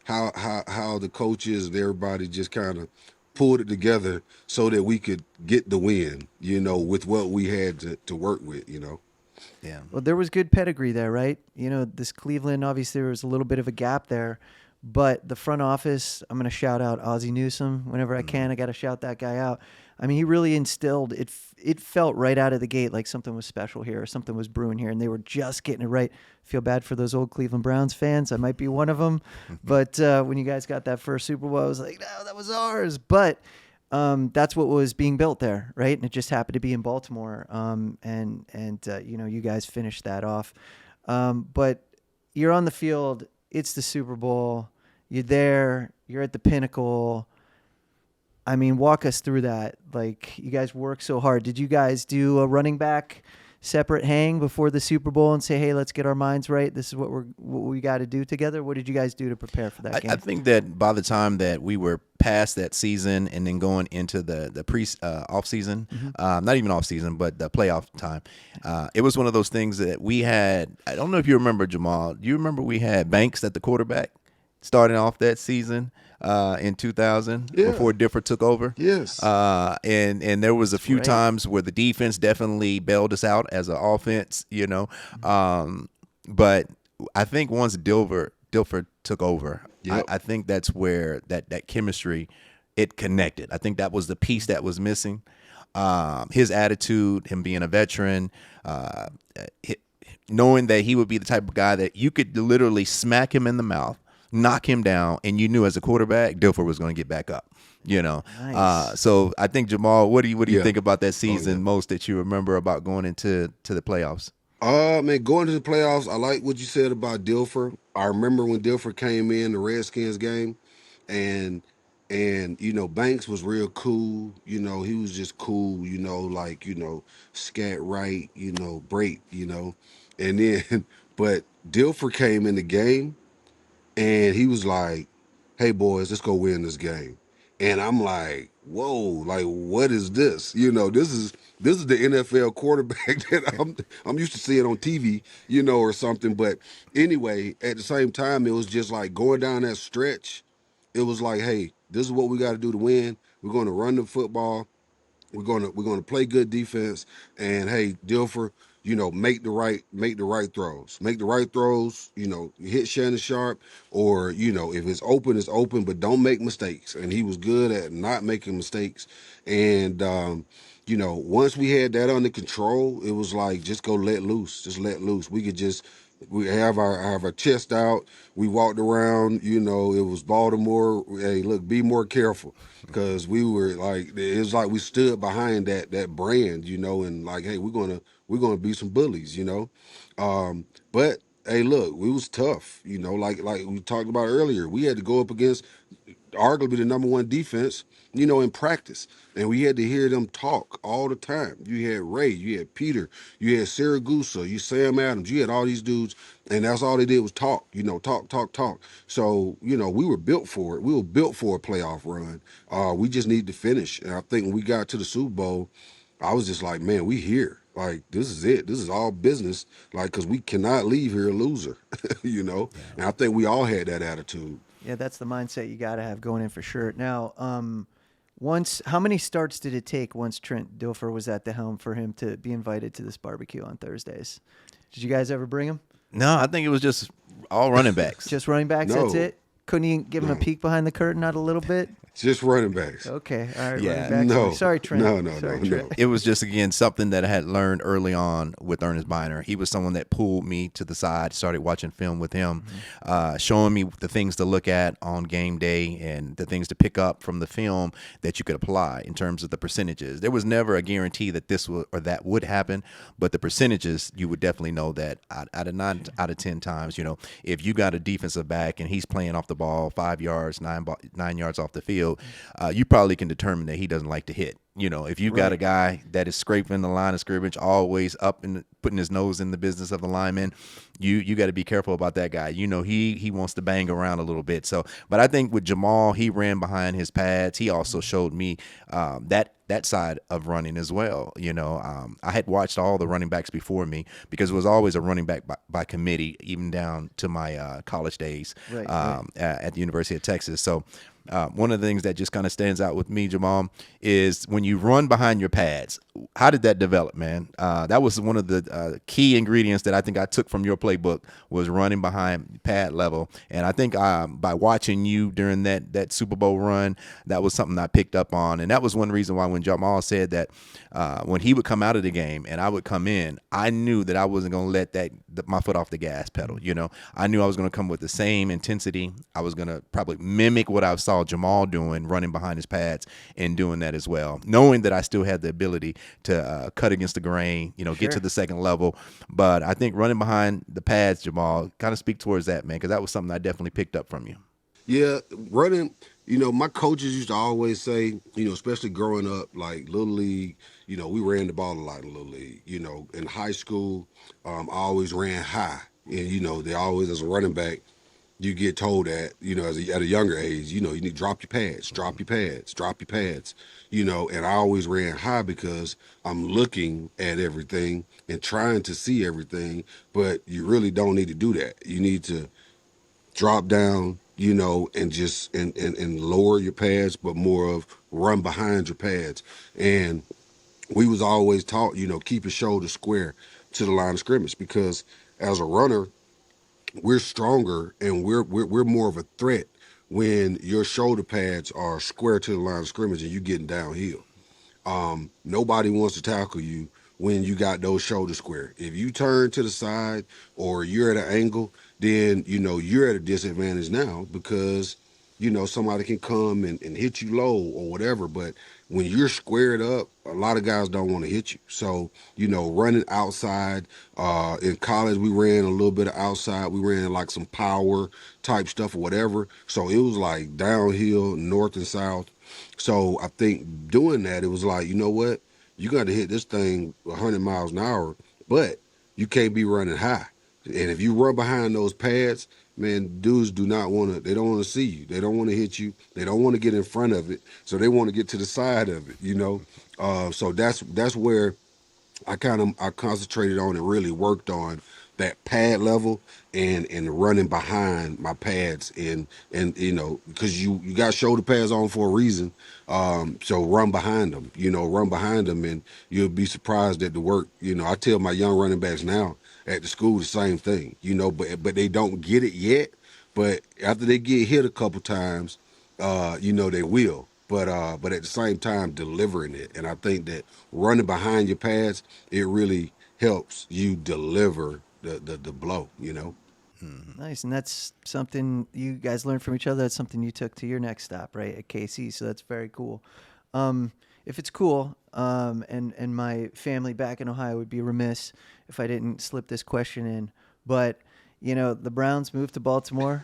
how the coaches and everybody just kind of pulled it together so that we could get the win, with what we had to work with, Yeah. Well, there was good pedigree there, right? This Cleveland, obviously there was a little bit of a gap there, but the front office, I'm going to shout out Ozzie Newsome whenever I can. I got to shout that guy out. I mean, he really instilled it. It felt right out of the gate like something was special here, or something was brewing here, and they were just getting it right. Feel bad for those old Cleveland Browns fans. I might be one of them. But when you guys got that first Super Bowl, I was like, no, that was ours. But that's what was being built there, right? And it just happened to be in Baltimore. You guys finished that off. But you're on the field. It's the Super Bowl. You're there. You're at the pinnacle. I mean, walk us through that. Like, you guys work so hard. Did you guys do a running back separate hang before the Super Bowl and say, hey, let's get our minds right? This is what we got to do together? What did you guys do to prepare for that game? I think that by the time that we were past that season and then going into the off season, not even off season, but the playoff time, it was one of those things that we had. I don't know if you remember, Jamal. Do you remember we had Banks at the quarterback starting off that season in 2000 before Difford took over? Yes. And there was a few times where the defense definitely bailed us out as an offense, but I think once Dilfer took over, I think that's where that chemistry, it connected. I think that was the piece that was missing. His attitude, him being a veteran, knowing that he would be the type of guy that you could literally smack him in the mouth, knock him down, and you knew as a quarterback, Dilfer was going to get back up. Nice. So I think, Jamal, what do you think about that season most that you remember about going into the playoffs? Man, going to the playoffs, I like what you said about Dilfer. I remember when Dilfer came in the Redskins game, and Banks was real cool. He was just cool. Scat right. Break. And then, but Dilfer came in the game. And he was like, hey, boys, let's go win this game. And I'm like, whoa, like, what is this? This is the NFL quarterback that I'm used to seeing on TV, or something. But anyway, at the same time, it was just like going down that stretch. It was like, hey, this is what we got to do to win. We're going to run the football. We're gonna play good defense, and hey, Dilfer, make the right throws. Make the right throws. Hit Shannon Sharp, or if it's open, but don't make mistakes. And he was good at not making mistakes. And once we had that under control, it was like just go let loose. Just let loose. We have our chest out. We walked around. It was Baltimore. Hey, look, be more careful, because we were like, it was like we stood behind that brand, and like, hey, we're gonna be some bullies, But hey, look, we was tough, like we talked about earlier. We had to go up against arguably the number one defense, in practice. And we had to hear them talk all the time. You had Ray, you had Peter, you had Siragusa, you Sam Adams, you had all these dudes, and that's all they did was talk, talk. So, we were built for it. We were built for a playoff run. We just need to finish. And I think when we got to the Super Bowl, I was just like, man, we here. Like, this is it. This is all business. Like, because we cannot leave here a loser, Yeah. And I think we all had that attitude. Yeah, that's the mindset you got to have going in for sure. Now, how many starts did it take once Trent Dilfer was at the helm for him to be invited to this barbecue on Thursdays? Did you guys ever bring him? No, I think it was just all running backs. Just running backs, No. that's it? Couldn't you give him a peek behind the curtain, not a little bit? Just running backs. Okay, all right, Yeah. running backs. No. Sorry, Trent. No, Sorry, no. Trent. It was just, again, something that I had learned early on with Ernest Biner. He was someone that pulled me to the side, started watching film with him, showing me the things to look at on game day and the things to pick up from the film that you could apply in terms of the percentages. There was never a guarantee that this would or that would happen, but the percentages, you would definitely know that out of 9 out of 10 times, if you got a defensive back and he's playing off the ball 5 yards, 9 yards off the field, you probably can determine that he doesn't like to hit. If you've got a guy that is scraping the line of scrimmage, always up and putting his nose in the business of the lineman, you got to be careful about that guy. He wants to bang around a little bit. So, but I think with Jamal, he ran behind his pads. He also showed me that side of running as well. I had watched all the running backs before me because it was always a running back by committee, even down to my college days at the University of Texas. So one of the things that just kind of stands out with me, Jamal, is when you run behind your pads. How did that develop, man? That was one of the key ingredients that I think I took from your playbook was running behind pad level. And I think by watching you during that Super Bowl run, that was something I picked up on. And that was one reason why when Jamal said that when he would come out of the game and I would come in, I knew that I wasn't going to let my foot off the gas pedal. I knew I was going to come with the same intensity. I was going to probably mimic what I saw Jamal doing, running behind his pads and doing that as well, knowing that I still had the ability to cut against the grain, get to the second level. But I think running behind the pads, Jamal, kind of speak towards that, man, because that was something I definitely picked up from you. Yeah, running, my coaches used to always say, especially growing up, like Little League, we ran the ball a lot in Little League. In high school, I always ran high. And, they always, as a running back, you get told that, at a younger age, you need to drop your pads, and I always ran high because I'm looking at everything and trying to see everything, but you really don't need to do that. You need to drop down, and just and lower your pads, but more of run behind your pads. And we was always taught, keep your shoulders square to the line of scrimmage because as a runner, we're stronger and we're more of a threat when your shoulder pads are square to the line of scrimmage and you getting downhill. Nobody wants to tackle you when you got those shoulders square. If you turn to the side or you're at an angle, then, you're at a disadvantage now because, somebody can come and hit you low or whatever. But when you're squared up, a lot of guys don't want to hit you. So, running outside, in college, we ran a little bit of outside. We ran like some power type stuff or whatever. So it was like downhill, north and south. So I think doing that, it was like, you know what? You got to hit this thing 100 miles an hour, but you can't be running high. And if you run behind those pads, man, dudes they don't want to see you. They don't want to hit you. They don't want to get in front of it. So they want to get to the side of it, So that's where I concentrated on and really worked on that pad level and running behind my pads and because you got shoulder pads on for a reason. So run behind them, and you'll be surprised at the work. I tell my young running backs now at the school the same thing, but they don't get it yet. But after they get hit a couple times, they will. But at the same time, delivering it. And I think that running behind your pads, it really helps you deliver the blow, Nice, and that's something you guys learned from each other. That's something you took to your next stop, right, at KC. So that's very cool. If it's cool, and my family back in Ohio would be remiss if I didn't slip this question in. But the Browns moved to Baltimore.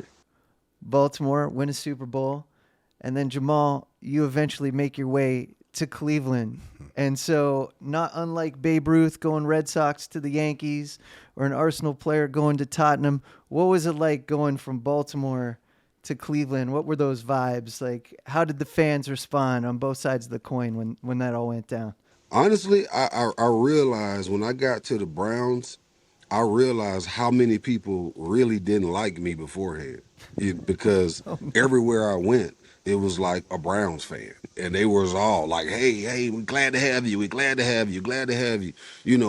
Baltimore win a Super Bowl. And then Jamal, you eventually make your way to Cleveland. And so, not unlike Babe Ruth going Red Sox to the Yankees or an Arsenal player going to Tottenham, what was it like going from Baltimore to Cleveland? What were those vibes? Like, how did the fans respond on both sides of the coin when that all went down? Honestly, I realized when I got to the Browns, I realized how many people really didn't like me beforehand. Because everywhere I went, it was like a Browns fan. And they was all like, hey, we're glad to have you. We're glad to have you. Glad to have you.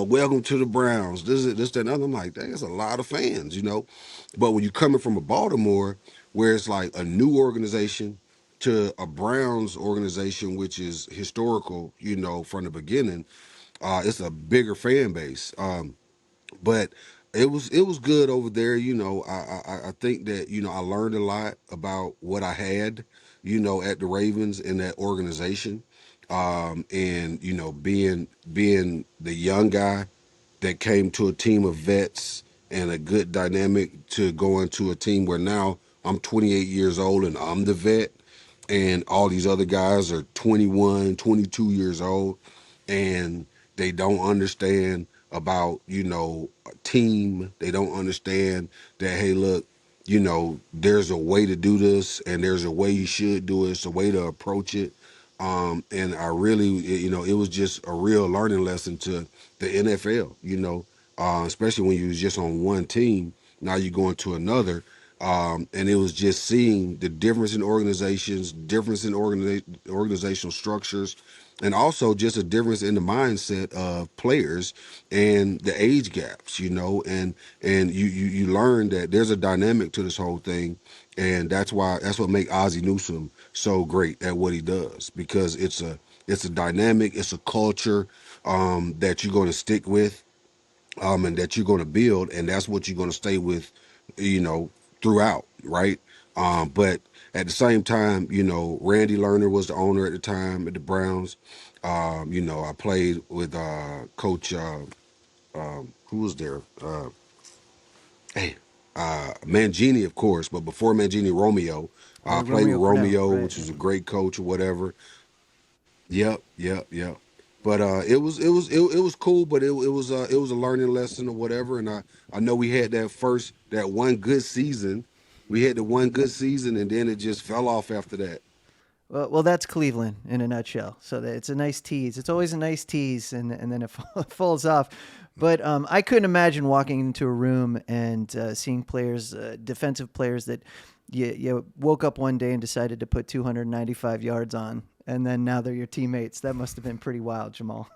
Welcome to the Browns. This, that, and other. I'm like, dang, it's a lot of fans. But when you're coming from a Baltimore, where it's like a new organization, to a Browns organization, which is historical, from the beginning, it's a bigger fan base. But it was good over there. I think that I learned a lot about what I had, at the Ravens in that organization, and being the young guy that came to a team of vets and a good dynamic to go into a team where now I'm 28 years old and I'm the vet, and all these other guys are 21, 22 years old, and they don't understand about, a team. They don't understand that, hey, look, there's a way to do this and there's a way you should do it. It's a way to approach it. And I really, it was just a real learning lesson to the NFL, especially when you was just on one team. Now you're going to another. And it was just seeing the difference in organizations, difference in organizational structures, and also just a difference in the mindset of players and the age gaps, and you learn that there's a dynamic to this whole thing, and that's what makes Ozzie Newsome so great at what he does, because it's a dynamic, it's a culture that you're going to stick with, and that you're going to build, and that's what you're going to stay with, throughout, right? But at the same time, Randy Lerner was the owner at the time at the Browns. I played with Coach, who was there? Mangini, of course, but before Mangini, Romeo. I played with Romeo Crennel, Romeo, right, which was yeah. a great coach or whatever. Yep. But it was cool, but it was a learning lesson or whatever. And I know we had that one good season. We had the one good season, and then it just fell off after that. Well, that's Cleveland in a nutshell. So it's a nice tease. It's always a nice tease, and then it falls off. But I couldn't imagine walking into a room and seeing players, defensive players that you woke up one day and decided to put 295 yards on, and then now they're your teammates. That must have been pretty wild, Jamal.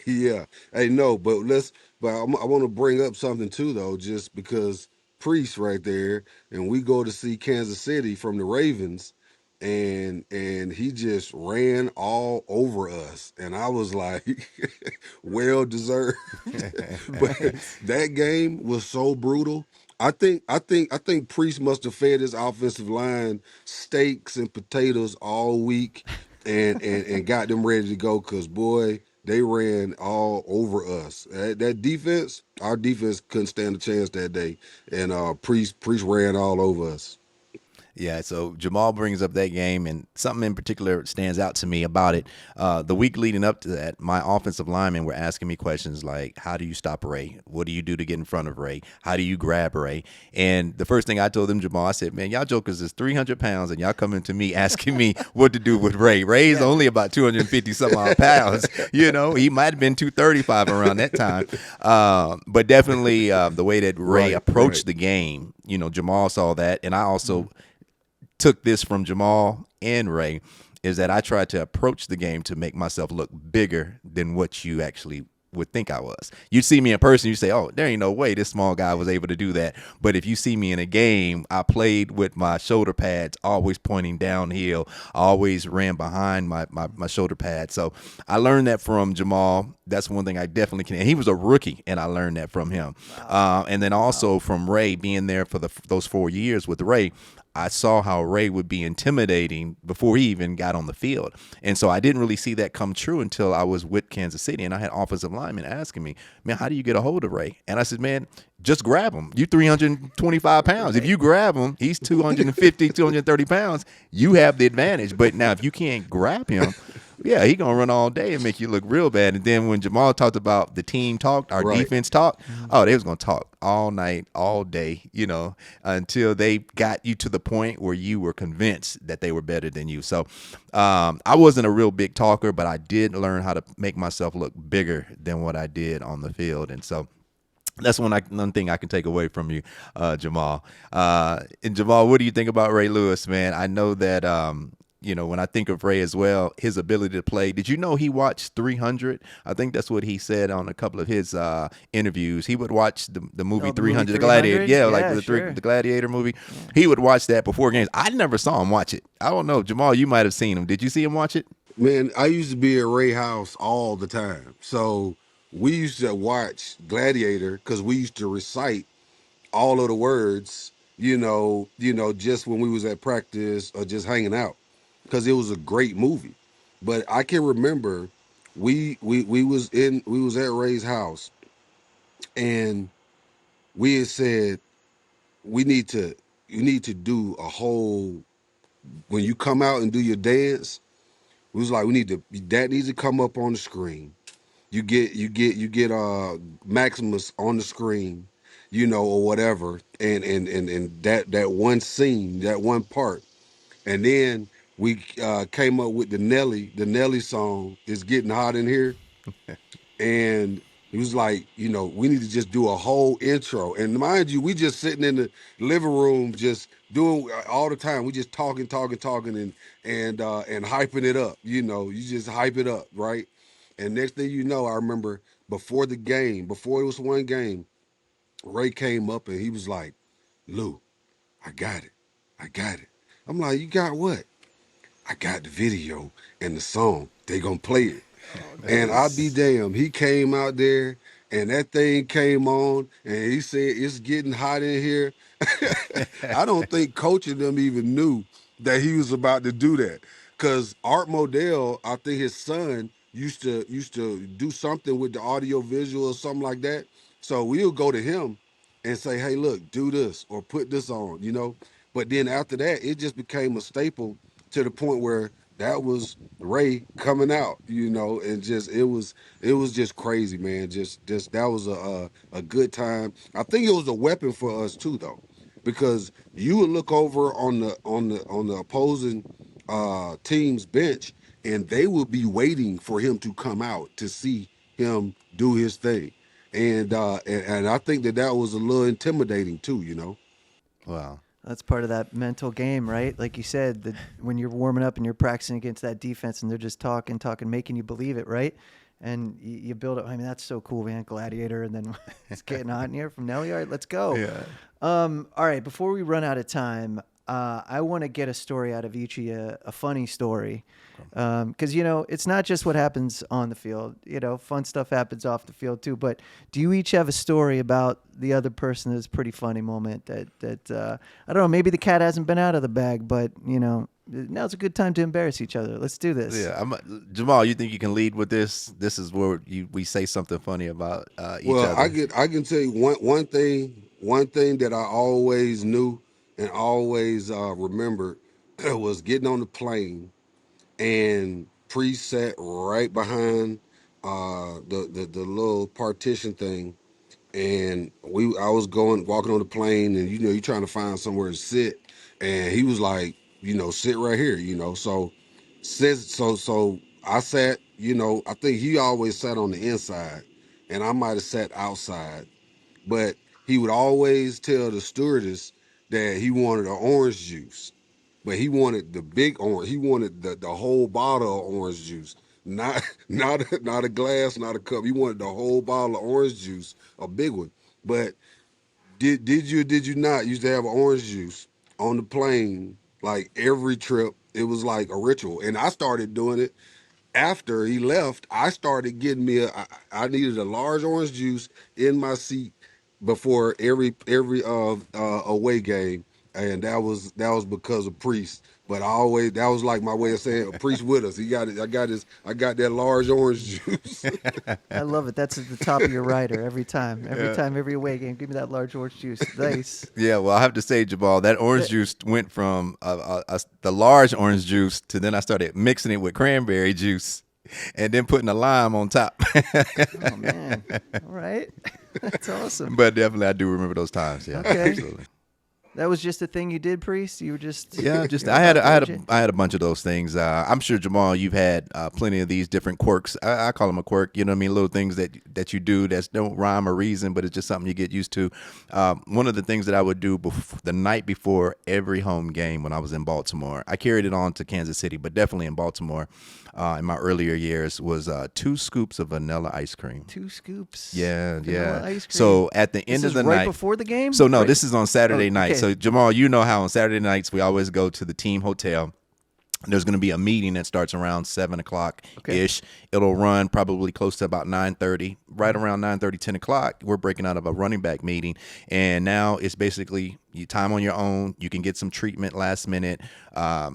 Yeah. Hey, no, I want to bring up something too, though, just because Priest right there, and we go to see Kansas City from the Ravens, and he just ran all over us, and I was like, well deserved. But that game was so brutal. I think Priest must have fed his offensive line steaks and potatoes all week, and got them ready to go, because boy, they ran all over us. That defense, our defense couldn't stand a chance that day, and Priest ran all over us. Yeah, so Jamal brings up that game, and something in particular stands out to me about it. The week leading up to that, my offensive linemen were asking me questions like, how do you stop Ray? What do you do to get in front of Ray? How do you grab Ray? And the first thing I told them, Jamal, I said, man, y'all jokers is 300 pounds, and y'all coming to me asking me what to do with Ray. Ray's only about 250 some odd pounds. He might have been 235 around that time. But definitely the way that Ray approached the game, Jamal saw that, and I also took this from Jamal and Ray, is that I tried to approach the game to make myself look bigger than what you actually would think I was. You see me in person, you say, oh, there ain't no way this small guy was able to do that. But if you see me in a game, I played with my shoulder pads always pointing downhill, always ran behind my shoulder pads. So I learned that from Jamal. That's one thing I definitely can. And he was a rookie, and I learned that from him. And then also from Ray, being there for those 4 years with Ray, I saw how Ray would be intimidating before he even got on the field. And so I didn't really see that come true until I was with Kansas City, and I had offensive linemen asking me, man, how do you get a hold of Ray? And I said, man, just grab him. You 325 pounds. If you grab him, he's 250, 230 pounds. You have the advantage. But now if you can't grab him, yeah, he gonna run all day and make you look real bad. And then when Jamal talked about the team talked, our defense talked, oh, they was gonna talk all night, all day, until they got you to the point where you were convinced that they were better than you. So I wasn't a real big talker, but I did learn how to make myself look bigger than what I did on the field. And so that's one thing I can take away from you, Jamal. And Jamal, what do you think about Ray Lewis, man? I know that when I think of Ray as well, his ability to play. Did you know he watched 300? I think that's what he said on a couple of his interviews. He would watch the movie 300, the Gladiator. Yeah, like the Gladiator movie. Yeah. He would watch that before games. I never saw him watch it. I don't know. Jamal, you might have seen him. Did you see him watch it? Man, I used to be at Ray house all the time. So we used to watch Gladiator because we used to recite all of the words, just when we was at practice or just hanging out, because it was a great movie. But I can remember we was at Ray's house, and we had said you need to do a whole, when you come out and do your dance. We was like, that needs to come up on the screen. You get Maximus on the screen, or whatever, and that one scene, that one part. And then we came up with the Nelly song, "It's Getting Hot in Here." And he was like, we need to just do a whole intro. And mind you, we just sitting in the living room, just doing all the time. We just talking, and hyping it up. You just hype it up, right? And next thing you know, I remember before it was one game, Ray came up and he was like, "Lou, I got it. I got it." I'm like, "You got what?" "I got the video and the song. They gonna play it." And I'll be damned, he came out there and that thing came on and he said, "It's getting hot in here." I don't think coach of them even knew that he was about to do that. Cause Art Modell, I think his son used to do something with the audio visual or something like that. So we'll go to him and say, "Hey, look, do this or put this on." But then after that, it just became a staple to the point where that was Ray coming out, and just it was just crazy, man. Just that was a good time. I think it was a weapon for us too, though, because you would look over on the opposing team's bench, and they would be waiting for him to come out to see him do his thing, and I think that was a little intimidating too. Wow. That's part of that mental game, right? Like you said, that when you're warming up and you're practicing against that defense and they're just talking, making you believe it, right? And you build up. I mean, that's so cool, man. Gladiator, and then it's getting hot in here from Nelly. All right, let's go. Yeah. All right, before we run out of time, I want to get a story out of each of you, a funny story. Because, it's not just what happens on the field. Fun stuff happens off the field too. But do you each have a story about the other person that's a pretty funny moment that I don't know, maybe the cat hasn't been out of the bag, but, now's a good time to embarrass each other. Let's do this. Yeah, Jamal, you think you can lead with this? This is where we say something funny about each other. Well, I can tell you one thing that I always knew and always remembered was getting on the plane and preset right behind the little partition thing, and I was walking on the plane, and you're trying to find somewhere to sit, and he was like, sit right here, so I sat, I think he always sat on the inside, and I might have sat outside, but he would always tell the stewardess that he wanted an orange juice, but he wanted the big orange. He wanted the whole bottle of orange juice, not not a glass, not a cup. He wanted the whole bottle of orange juice, a big one. But did you not used to have orange juice on the plane like every trip? It was like a ritual, and I started doing it after he left. I started getting me I needed a large orange juice in my seat before every away game, and that was because of Priest. But that was like my way of saying Priest with us. He got it. I got that large orange juice. I love it. That's at the top of your rider every time. Every away game. Give me that large orange juice. Nice. Yeah, well, I have to say, Jamal, that orange juice went from the large orange juice to then I started mixing it with cranberry juice and then putting a lime on top. Oh, man. All right. That's awesome. But definitely, I do remember those times. Yeah, Okay. absolutely. That was just a thing you did, Priest? You were just... Yeah, just I had a bunch of those things. I'm sure, Jamal, you've had plenty of these different quirks. I call them a quirk. You know what I mean? Little things that you do that don't rhyme or reason, but it's just something you get used to. One of the things that I would do the night before every home game when I was in Baltimore, I carried it on to Kansas City, but definitely in Baltimore in my earlier years, was 2 scoops of vanilla ice cream. 2 scoops. Yeah, vanilla yeah. ice cream. So at the end of the right night, before the game. So no, Right- this is on Saturday night. okay. So Jamal, you know how on Saturday nights we always go to the team hotel. There's going to be a meeting that starts around 7 o'clock ish. It'll run probably close to about 9:30. Right around 9:30, 10 o'clock, we're breaking out of a running back meeting, and now it's basically you time on your own. You can get some treatment last minute.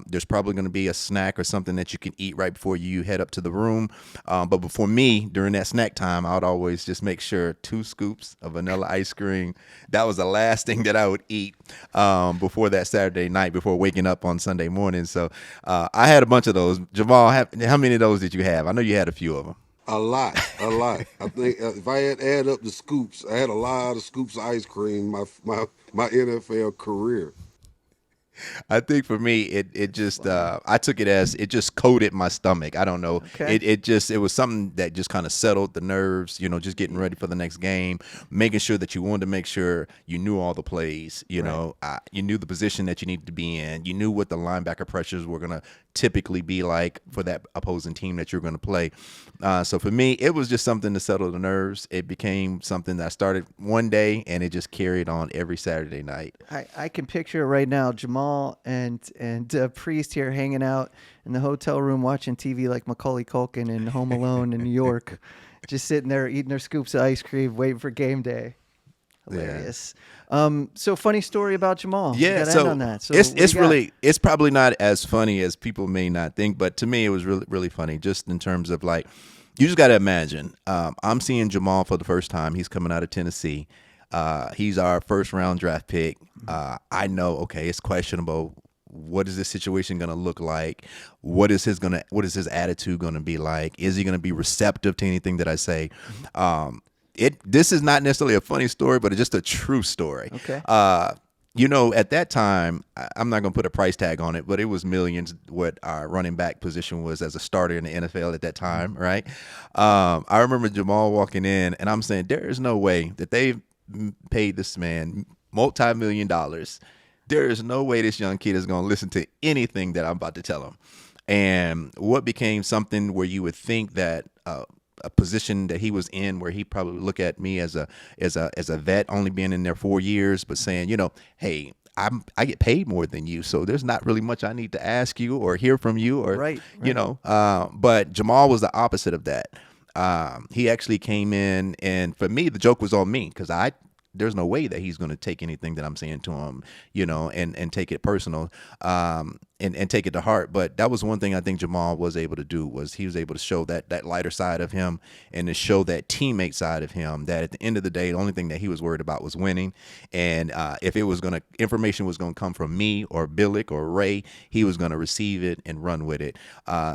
There's probably going to be a snack or something that you can eat right before you head up to the room. But before me, during that snack time, I would always just make sure 2 scoops of vanilla ice cream. That was the last thing that I would eat before that Saturday night, before waking up on Sunday morning. So I had a bunch of those. Jamal, how many of those did you have? I know you had a few of them. A lot. I think if I had add up the scoops, I had a lot of scoops of ice cream my NFL career. I think for me, it just I took it as it just coated my stomach. I don't know. Okay. It was something that just kind of settled the nerves. You know, just getting ready for the next game, making sure that you wanted to make sure you knew all the plays. You know, you knew the position that you needed to be in. You knew what the linebacker pressures were gonna typically be like for that opposing team that you're going to play. So for me, it was just something to settle the nerves. It became something that I started one day, and it just carried on every Saturday night. I can picture it right now, Jamal and Priest here hanging out in the hotel room watching TV like Macaulay Culkin in Home Alone in New York, just sitting there eating their scoops of ice cream, waiting for game day. Hilarious. So funny story about Jamal. Yeah, so, so, on that. So it's probably not as funny as people may not think, but to me it was really, really funny, just in terms of like, you just got to imagine, I'm seeing Jamal for the first time. He's coming out of Tennessee. He's our first round draft pick. I know, okay, it's questionable. What is this situation going to look like? What is his attitude going to be like? Is he going to be receptive to anything that I say? This is not necessarily a funny story, but it's just a true story. Okay. You know, at that time, I'm not going to put a price tag on it, but it was millions what our running back position was as a starter in the NFL at that time, right? I remember Jamal walking in, and I'm saying, there is no way that they've paid this man multi-million dollars. There is no way this young kid is going to listen to anything that I'm about to tell him. And what became something where you would think that a position that he was in, where he probably look at me as a vet, only being in there 4 years, but saying, you know, hey, I get paid more than you, so there's not really much I need to ask you or hear from you, or right. You know. But Jamal was the opposite of that. He actually came in, and for me, the joke was on me, because there's no way that he's going to take anything that I'm saying to him, you know, and take it personal, and take it to heart. But that was one thing I think Jamal was able to do, was he was able to show that lighter side of him, and to show that teammate side of him, that at the end of the day, the only thing that he was worried about was winning. And if information was going to come from me or Billick or Ray, he was going to receive it and run with it.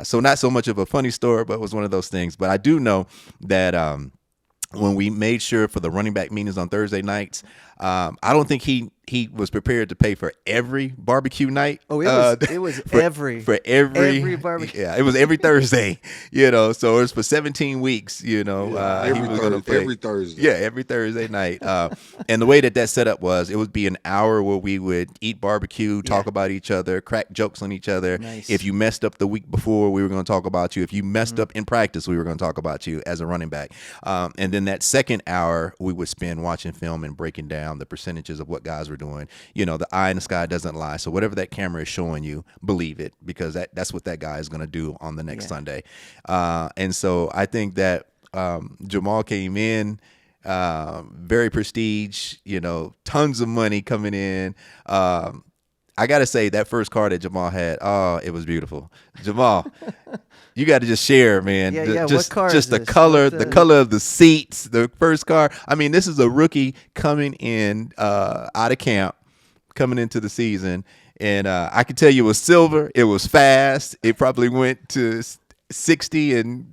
So not so much of a funny story, but it was one of those things. But I do know that when we made sure for the running back meetings on Thursday nights, I don't think he was prepared to pay for every barbecue night. Oh, it was for every barbecue. Yeah, it was every Thursday. You know, so it was for 17 weeks. You know, he was going to play every Thursday. Yeah, every Thursday night. And the way that setup was, it would be an hour where we would eat barbecue, talk about each other, crack jokes on each other. Nice. If you messed up the week before, we were going to talk about you. If you messed up in practice, we were going to talk about you as a running back. And then that second hour, we would spend watching film and breaking down the percentages of what guys were doing. You know, the eye in the sky doesn't lie. So whatever that camera is showing you, believe it, because that's what that guy is going to do on the next Sunday. And so I think that Jamal came in, very prestige, you know, tons of money coming in. I got to say, that first car that Jamal had, oh, it was beautiful. Jamal, you got to just share, man. Yeah. Just, What car just is the this? color, the color of the seats, the first car. I mean, this is a rookie coming in out of camp, coming into the season. And I can tell you it was silver. It was fast. It probably went to 60 in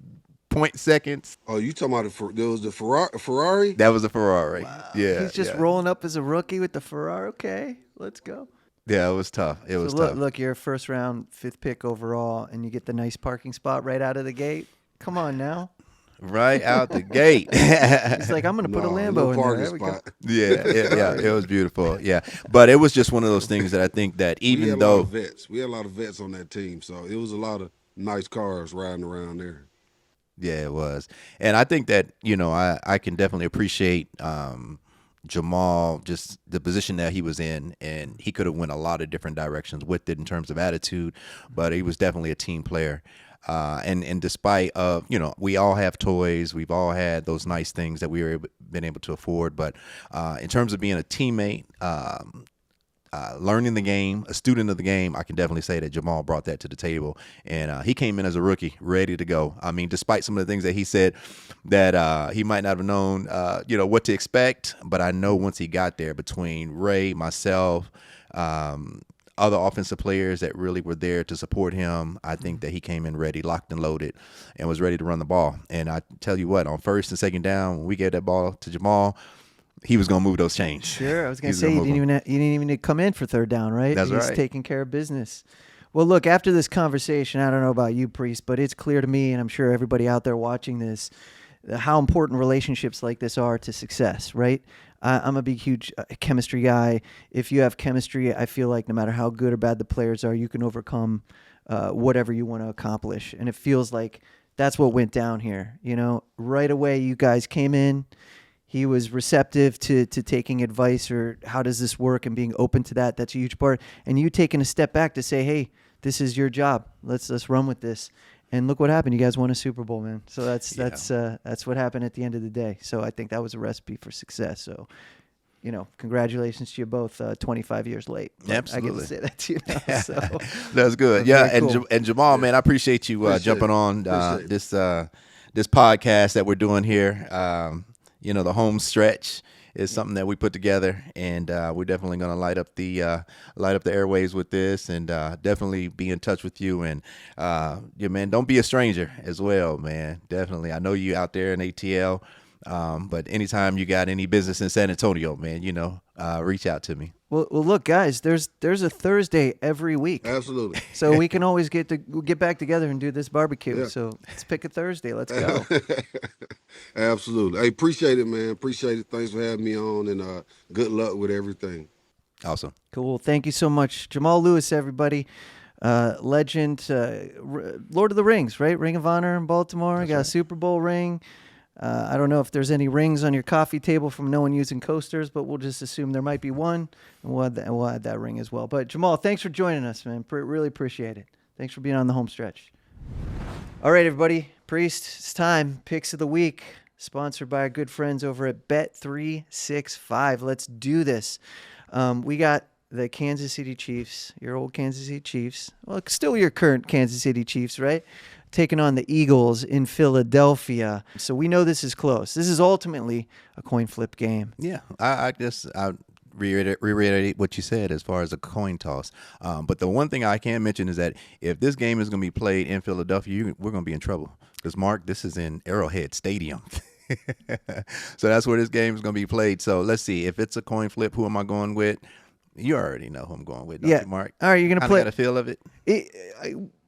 0.0 seconds. Oh, you talking about there was the Ferrari? That was a Ferrari. Wow. Yeah. He's just yeah. rolling up as a rookie with the Ferrari. Okay, let's go. Yeah, it was tough. It was tough. Look, you're a first round, 5th pick overall, and you get the nice parking spot right out of the gate. Come on now. Right out the gate. He's like, I'm going to put a Lambo in there. There we go. Yeah, it was beautiful. Yeah, but it was just one of those things that I think that We even had a lot though of vets. We had a lot of vets on that team, so it was a lot of nice cars riding around there. yeah, it was, and I think that I can definitely appreciate Jamal, just the position that he was in, and he could have went a lot of different directions with it in terms of attitude, but he was definitely a team player. And despite of we all have toys, we've all had those nice things that we been able to afford, but in terms of being a teammate, learning the game, a student of the game, I can definitely say that Jamal brought that to the table, and he came in as a rookie, ready to go. I mean, despite some of the things that he said that he might not have known, what to expect, but I know once he got there, between Ray, myself, other offensive players that really were there to support him, I think that he came in ready, locked and loaded, and was ready to run the ball. And I tell you what, on first and second down, when we gave that ball to Jamal, he was going to move those chains. Sure, I was going to say you didn't even need to come in for third down, right? That's He's right. taking care of business. Well, look, after this conversation, I don't know about you, Priest, but it's clear to me, and I'm sure everybody out there watching this, how important relationships like this are to success, right? I'm a big, huge chemistry guy. If you have chemistry, I feel like no matter how good or bad the players are, you can overcome whatever you want to accomplish. And it feels like that's what went down here. Right away, you guys came in. He was receptive to taking advice or how does this work and being open to that. That's a huge part. And you taking a step back to say, hey, this is your job. Let's run with this. And look what happened. You guys won a Super Bowl, man. So that's what happened at the end of the day. So I think that was a recipe for success. So, congratulations to you both. 25 years late. Absolutely. I get to say that to you now. So that's good. that's And very cool. and Jamal, man, I appreciate you jumping on this podcast that we're doing here. The home stretch is something that we put together, and we're definitely going to light up the airways with this, and definitely be in touch with you. And man, don't be a stranger as well, man. Definitely, I know you out there in ATL, but anytime you got any business in San Antonio, man, reach out to me. Well, look, guys. There's a Thursday every week. Absolutely. So we can always get back together and do this barbecue. Yeah. So let's pick a Thursday. Let's go. Absolutely. Hey, appreciate it, man. Appreciate it. Thanks for having me on, and good luck with everything. Awesome. Cool. Thank you so much, Jamal Lewis. Everybody, legend, Lord of the Rings, right? Ring of Honor in Baltimore. That's Got a right. Super Bowl ring. I don't know if there's any rings on your coffee table from no one using coasters, but we'll just assume there might be one, and we'll add that ring as well. But Jamal, thanks for joining us, man. Really appreciate it. Thanks for being on the home stretch. All right, everybody. Priest, it's time. Picks of the week, sponsored by our good friends over at Bet365. Let's do this. We got the Kansas City Chiefs, your old Kansas City Chiefs. Well, still your current Kansas City Chiefs, right? Taking on the Eagles in Philadelphia. So we know this is close. This is ultimately a coin flip game. Yeah, I guess I reiterate what you said as far as a coin toss. But the one thing I can mention is that if this game is going to be played in Philadelphia, we're going to be in trouble. Because, Mark, this is in Arrowhead Stadium. So that's where this game is going to be played. So let's see. If it's a coin flip, who am I going with? You already know who I'm going with, don't you, Mark? All right, you're going to play. Got a feel of it?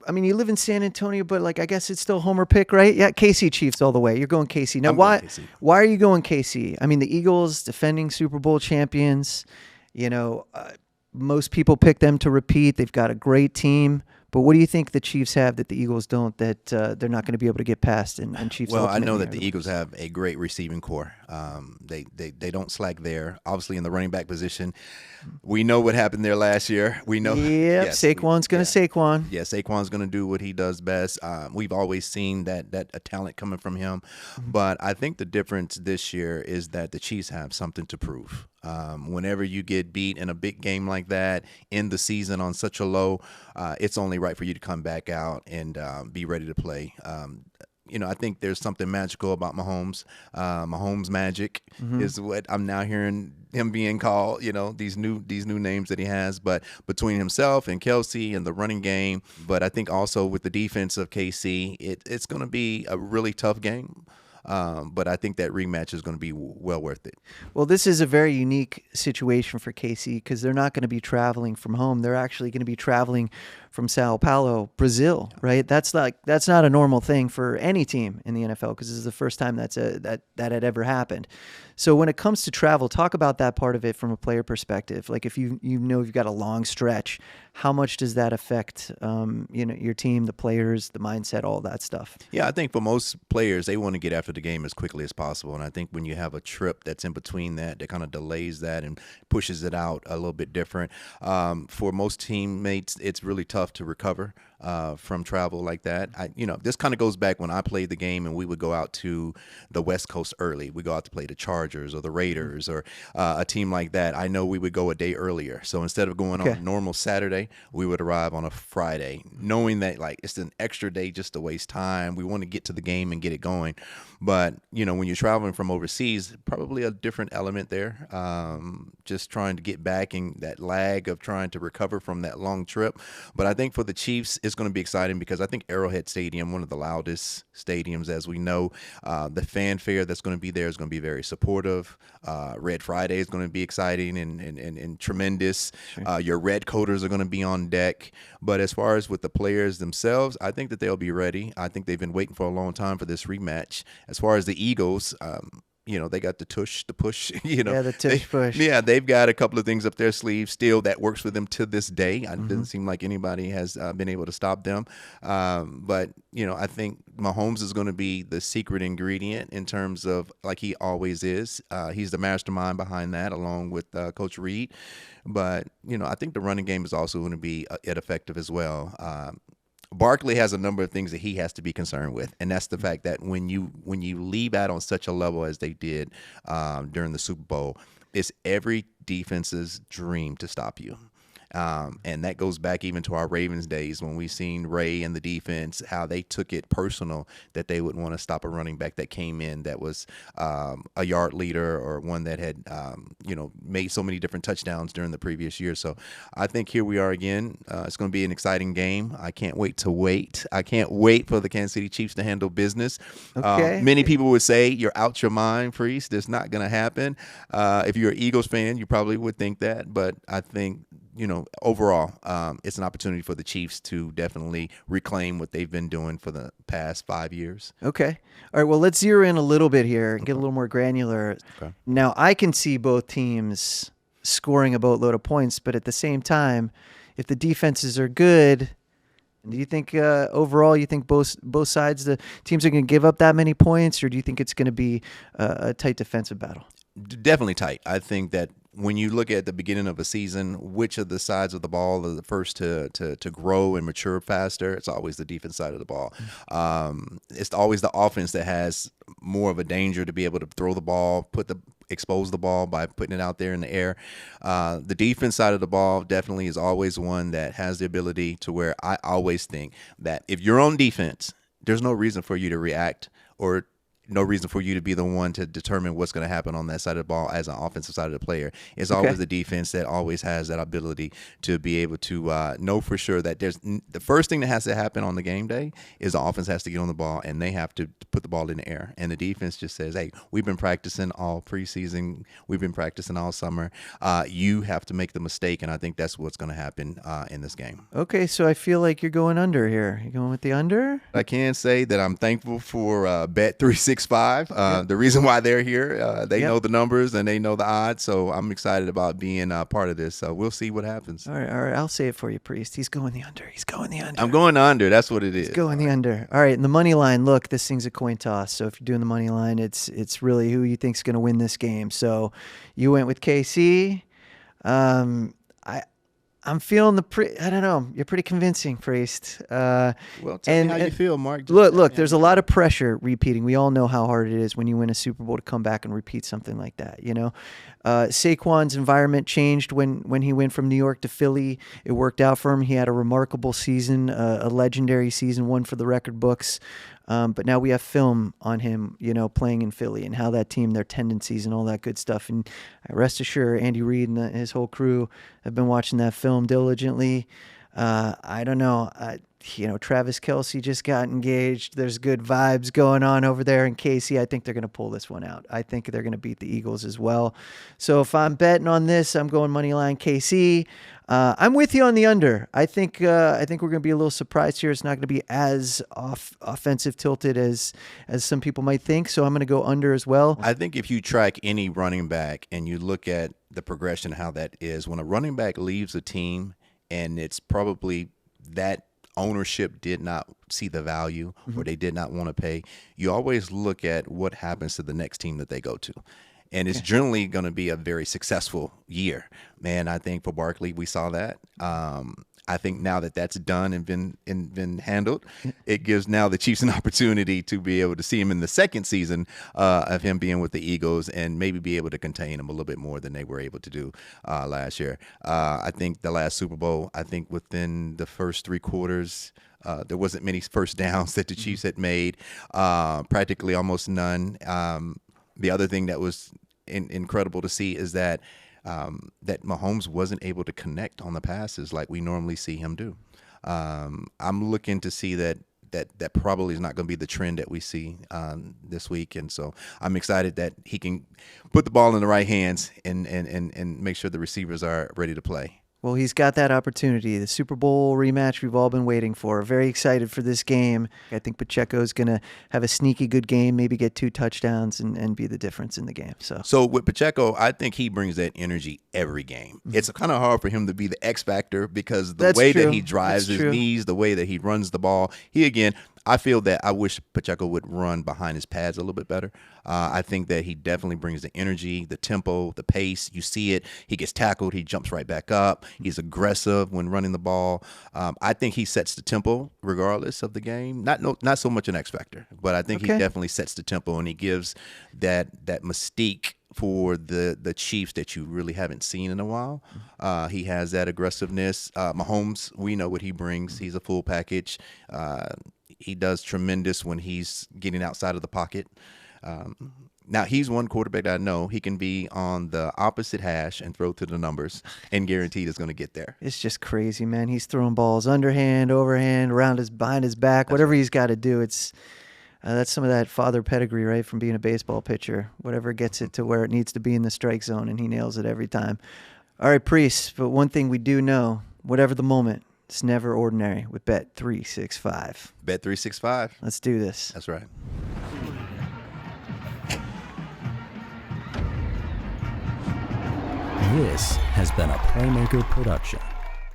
I mean, you live in San Antonio, but I guess it's still Homer pick, right? Yeah, KC Chiefs all the way. You're going KC. Now, I'm going KC. Why are you going KC? I mean, the Eagles, defending Super Bowl champions. Most people pick them to repeat. They've got a great team. But what do you think the Chiefs have that the Eagles don't, that they're not going to be able to get past? And Chiefs. Well, I know ultimately that the Eagles have a great receiving core. They don't slack there. Obviously, in the running back position, we know what happened there last year. We know. Yep, Saquon's going to Saquon. Yeah, Saquon's going to do what he does best. We've always seen that a talent coming from him. But I think the difference this year is that the Chiefs have something to prove. Whenever you get beat in a big game like that, in the season on such a low, it's only right for you to come back out and be ready to play. I think there's something magical about Mahomes. Mahomes magic is what I'm now hearing him being called. These new names that he has. But between himself and Kelsey and the running game, but I think also with the defense of KC, it's going to be a really tough game. But I think that rematch is going to be well worth it. Well, this is a very unique situation for KC because they're not going to be traveling from home. They're actually going to be traveling from Sao Paulo, Brazil, right? That's not a normal thing for any team in the NFL because this is the first time that had ever happened. So when it comes to travel, talk about that part of it from a player perspective. Like if you've got a long stretch, how much does that affect your team, the players, the mindset, all that stuff? Yeah, I think for most players, they want to get after the game as quickly as possible. And I think when you have a trip that's in between that kind of delays that and pushes it out a little bit different. For most teammates, it's really tough to recover from travel like that. This kind of goes back when I played the game and we would go out to the West Coast early. We go out to play the Chargers or the Raiders or a team like that. I know we would go a day earlier. So instead of going on a normal Saturday, we would arrive on a Friday, knowing that it's an extra day just to waste time. We want to get to the game and get it going. But, when you're traveling from overseas, probably a different element there. Just trying to get back and that lag of trying to recover from that long trip. But I think for the Chiefs, it's going to be exciting because I think Arrowhead Stadium, one of the loudest stadiums, as we know, the fanfare that's going to be there is going to be very supportive. Red Friday is going to be exciting and tremendous. Sure. Your red coaters are going to be on deck. But as far as with the players themselves, I think that they'll be ready. I think they've been waiting for a long time for this rematch. As far as the Eagles, they got the push. The tush push. Yeah, they've got a couple of things up their sleeves still that works for them to this day. It doesn't seem like anybody has been able to stop them. But I think Mahomes is going to be the secret ingredient in terms of like he always is. He's the mastermind behind that, along with Coach Reed. But I think the running game is also going to be effective as well. Barkley has a number of things that he has to be concerned with, and that's the fact that when you leave out on such a level as they did during the Super Bowl, it's every defense's dream to stop you. And that goes back even to our Ravens days when we seen Ray and the defense, how they took it personal that they would want to stop a running back that came in that was a yard leader or one that had, made so many different touchdowns during the previous year. So I think here we are again. It's going to be an exciting game. I can't wait for the Kansas City Chiefs to handle business. Okay. Many people would say you're out your mind, Priest. That's not going to happen. If you're an Eagles fan, you probably would think that. But I think, overall, it's an opportunity for the Chiefs to definitely reclaim what they've been doing for the past 5 years. Okay. All right. Well, let's zero in a little bit here and get a little more granular. Okay. Now, I can see both teams scoring a boatload of points, but at the same time, if the defenses are good, do you think overall, you think both sides, the teams are going to give up that many points, or do you think it's going to be a tight defensive battle? Definitely tight. I think that when you look at the beginning of a season, which of the sides of the ball are the first to grow and mature faster? It's always the defense side of the ball. It's always the offense that has more of a danger to be able to throw the ball, expose the ball by putting it out there in the air. The defense side of the ball definitely is always one that has the ability to where I always think that if you're on defense, there's no reason for you to react or no reason for you to be the one to determine what's going to happen on that side of the ball as an offensive side of the player. It's always the defense that always has that ability to be able to know for sure that there's the first thing that has to happen on the game day is the offense has to get on the ball and they have to put the ball in the air. And the defense just says, hey, we've been practicing all preseason. We've been practicing all summer. You have to make the mistake, and I think that's what's going to happen in this game. Okay, so I feel like you're going under here. You going with the under? I can say that I'm thankful for Bet365. The reason why they're here, they know the numbers and they know the odds, so I'm excited about being part of this. So we'll see what happens. All right. I'll say it for you, Priest. He's going the under. I'm going under. That's what it is. He's going the under. All right, and the money line, look, this thing's a coin toss. So if you're doing the money line, it's really who you think's going to win this game. So you went with KC. I'm feeling I don't know. You're pretty convincing, Priest. Well, tell me how you feel, Mark. Just Look. There's a lot of pressure repeating. We all know how hard it is when you win a Super Bowl to come back and repeat something like that. Saquon's environment changed when he went from New York to Philly. It worked out for him. He had a remarkable season, a legendary season, one for the record books. But now we have film on him, playing in Philly and how that team, their tendencies and all that good stuff. And rest assured, Andy Reid and his whole crew have been watching that film diligently. I don't know. Travis Kelce just got engaged. There's good vibes going on over there in KC. I think they're going to pull this one out. I think they're going to beat the Eagles as well. So if I'm betting on this, I'm going moneyline KC. I'm with you on the under. I think we're going to be a little surprised here. It's not going to be as offensive tilted as some people might think. So I'm going to go under as well. I think if you track any running back and you look at the progression, how that is, when a running back leaves a team and it's probably that ownership did not see the value or they did not want to pay, you always look at what happens to the next team that they go to. And it's generally going to be a very successful year. Man, I think for Barkley, we saw that. I think now that that's done and been handled, it gives now the Chiefs an opportunity to be able to see him in the second season of him being with the Eagles and maybe be able to contain him a little bit more than they were able to do last year. I think the last Super Bowl, I think within the first three quarters, there wasn't many first downs that the Chiefs had made, practically almost none. The other thing that was incredible to see is that that Mahomes wasn't able to connect on the passes like we normally see him do. I'm looking to see that probably is not going to be the trend that we see this week, and so I'm excited that he can put the ball in the right hands and make sure the receivers are ready to play. Well, he's got that opportunity. The Super Bowl rematch we've all been waiting for. Very excited for this game. I think Pacheco's going to have a sneaky good game, maybe get 2 touchdowns and be the difference in the game. So with Pacheco, I think he brings that energy every game. Mm-hmm. It's kind of hard for him to be the X factor because the way that he drives his knees, the way that he runs the ball, I feel that I wish Pacheco would run behind his pads a little bit better. I think that he definitely brings the energy, the tempo, the pace. You see it. He gets tackled. He jumps right back up. He's aggressive when running the ball. I think he sets the tempo regardless of the game. Not so much an X factor, but I think he definitely sets the tempo, and he gives that mystique for the Chiefs that you really haven't seen in a while. He has that aggressiveness. Mahomes, we know what he brings. He's a full package. He does tremendous when he's getting outside of the pocket. Now, he's one quarterback that I know he can be on the opposite hash and throw to the numbers and guaranteed is going to get there. It's just crazy, man. He's throwing balls underhand, overhand, behind his back, whatever he's got to do. It's that's some of that father pedigree, right, from being a baseball pitcher. Whatever gets it to where it needs to be in the strike zone, and he nails it every time. All right, Priest, but one thing we do know, whatever the moment, it's never ordinary with Bet365. Bet365. Let's do this. That's right. This has been a Playmaker production.